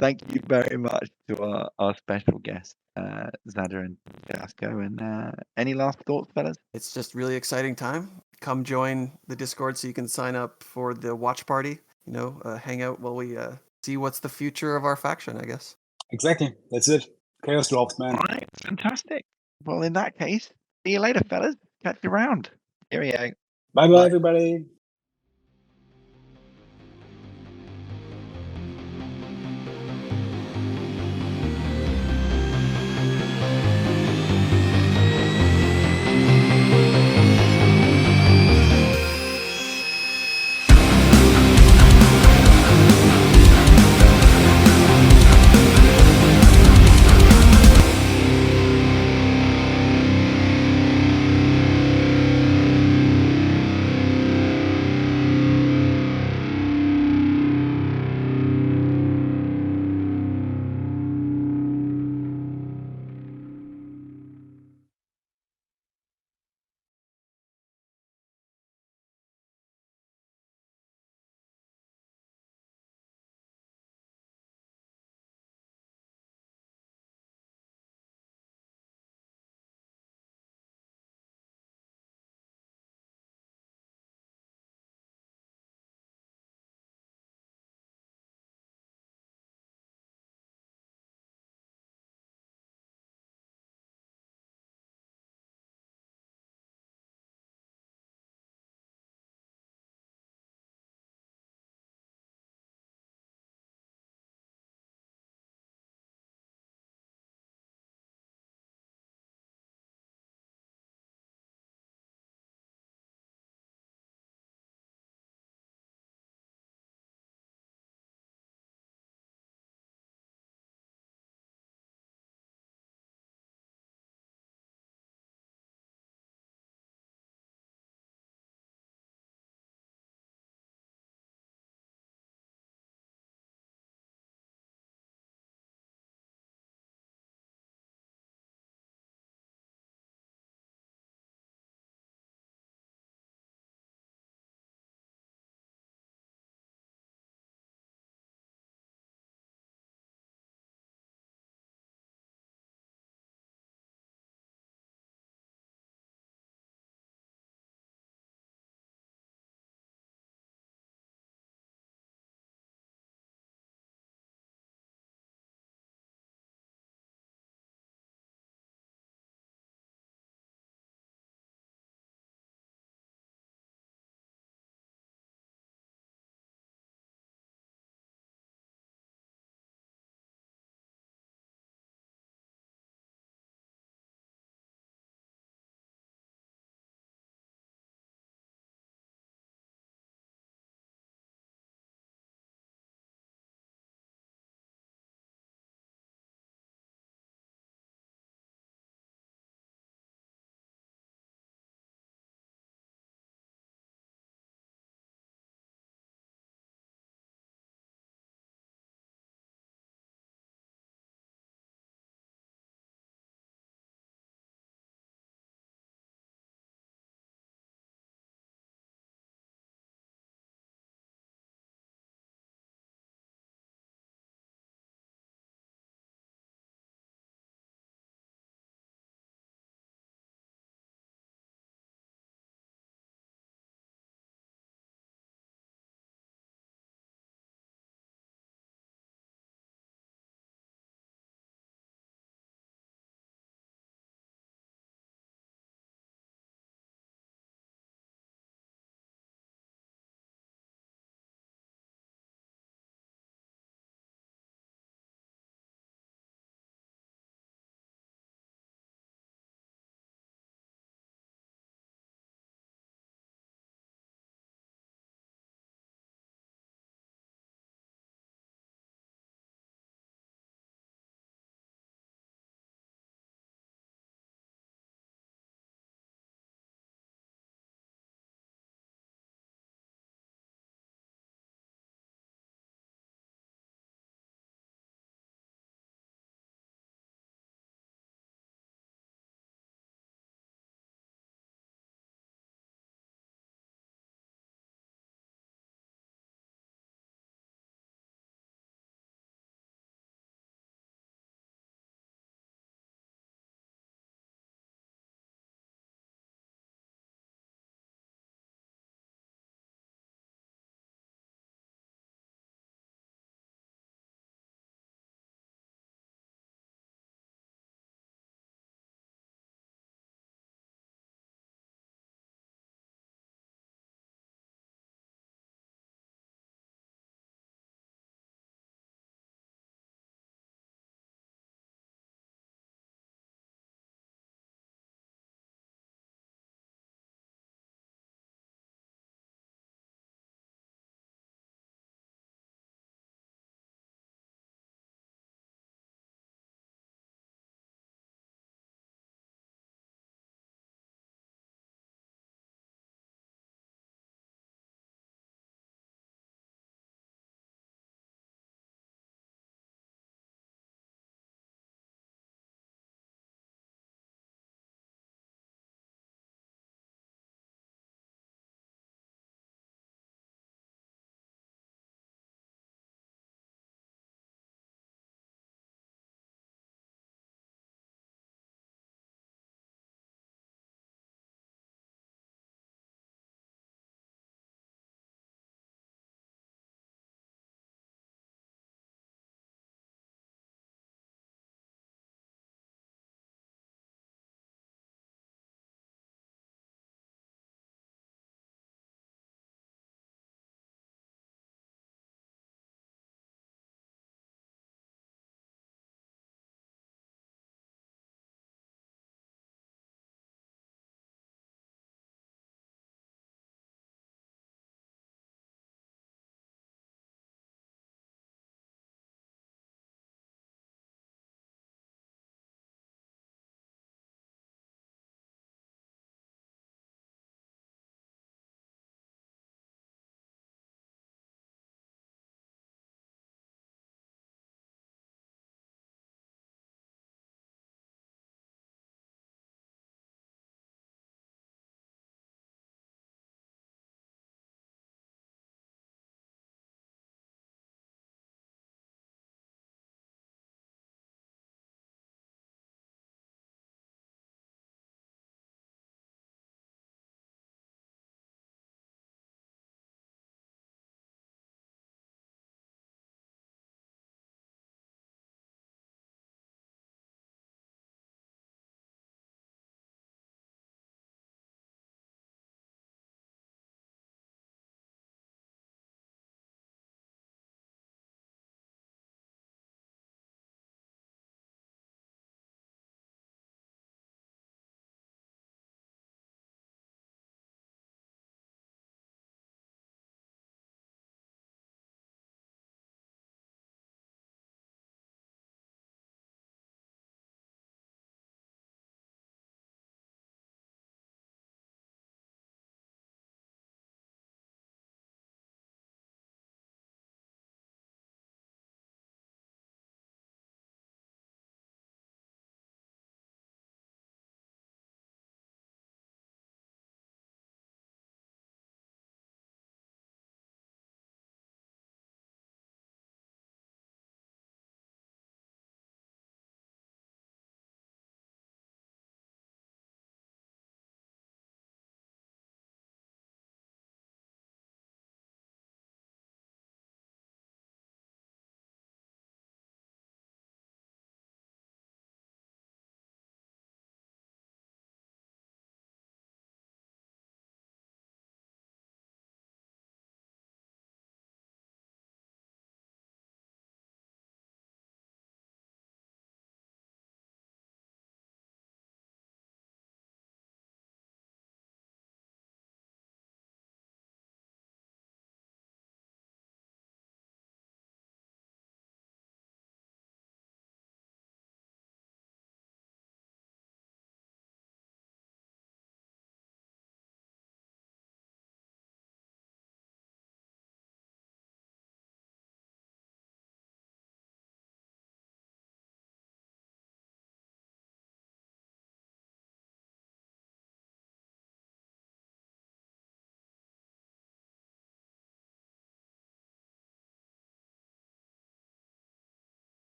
Thank you very much to our special guests, Xander and Jasko. And any last thoughts, fellas? It's just really exciting time. Come join the Discord so you can sign up for the watch party. Hang out while we see what's the future of our faction, I guess. Exactly. That's it. Chaos Dwarfs, man. All right, fantastic. Well, in that case, see you later, fellas. Catch you around. Cheerio. Bye-bye, everybody.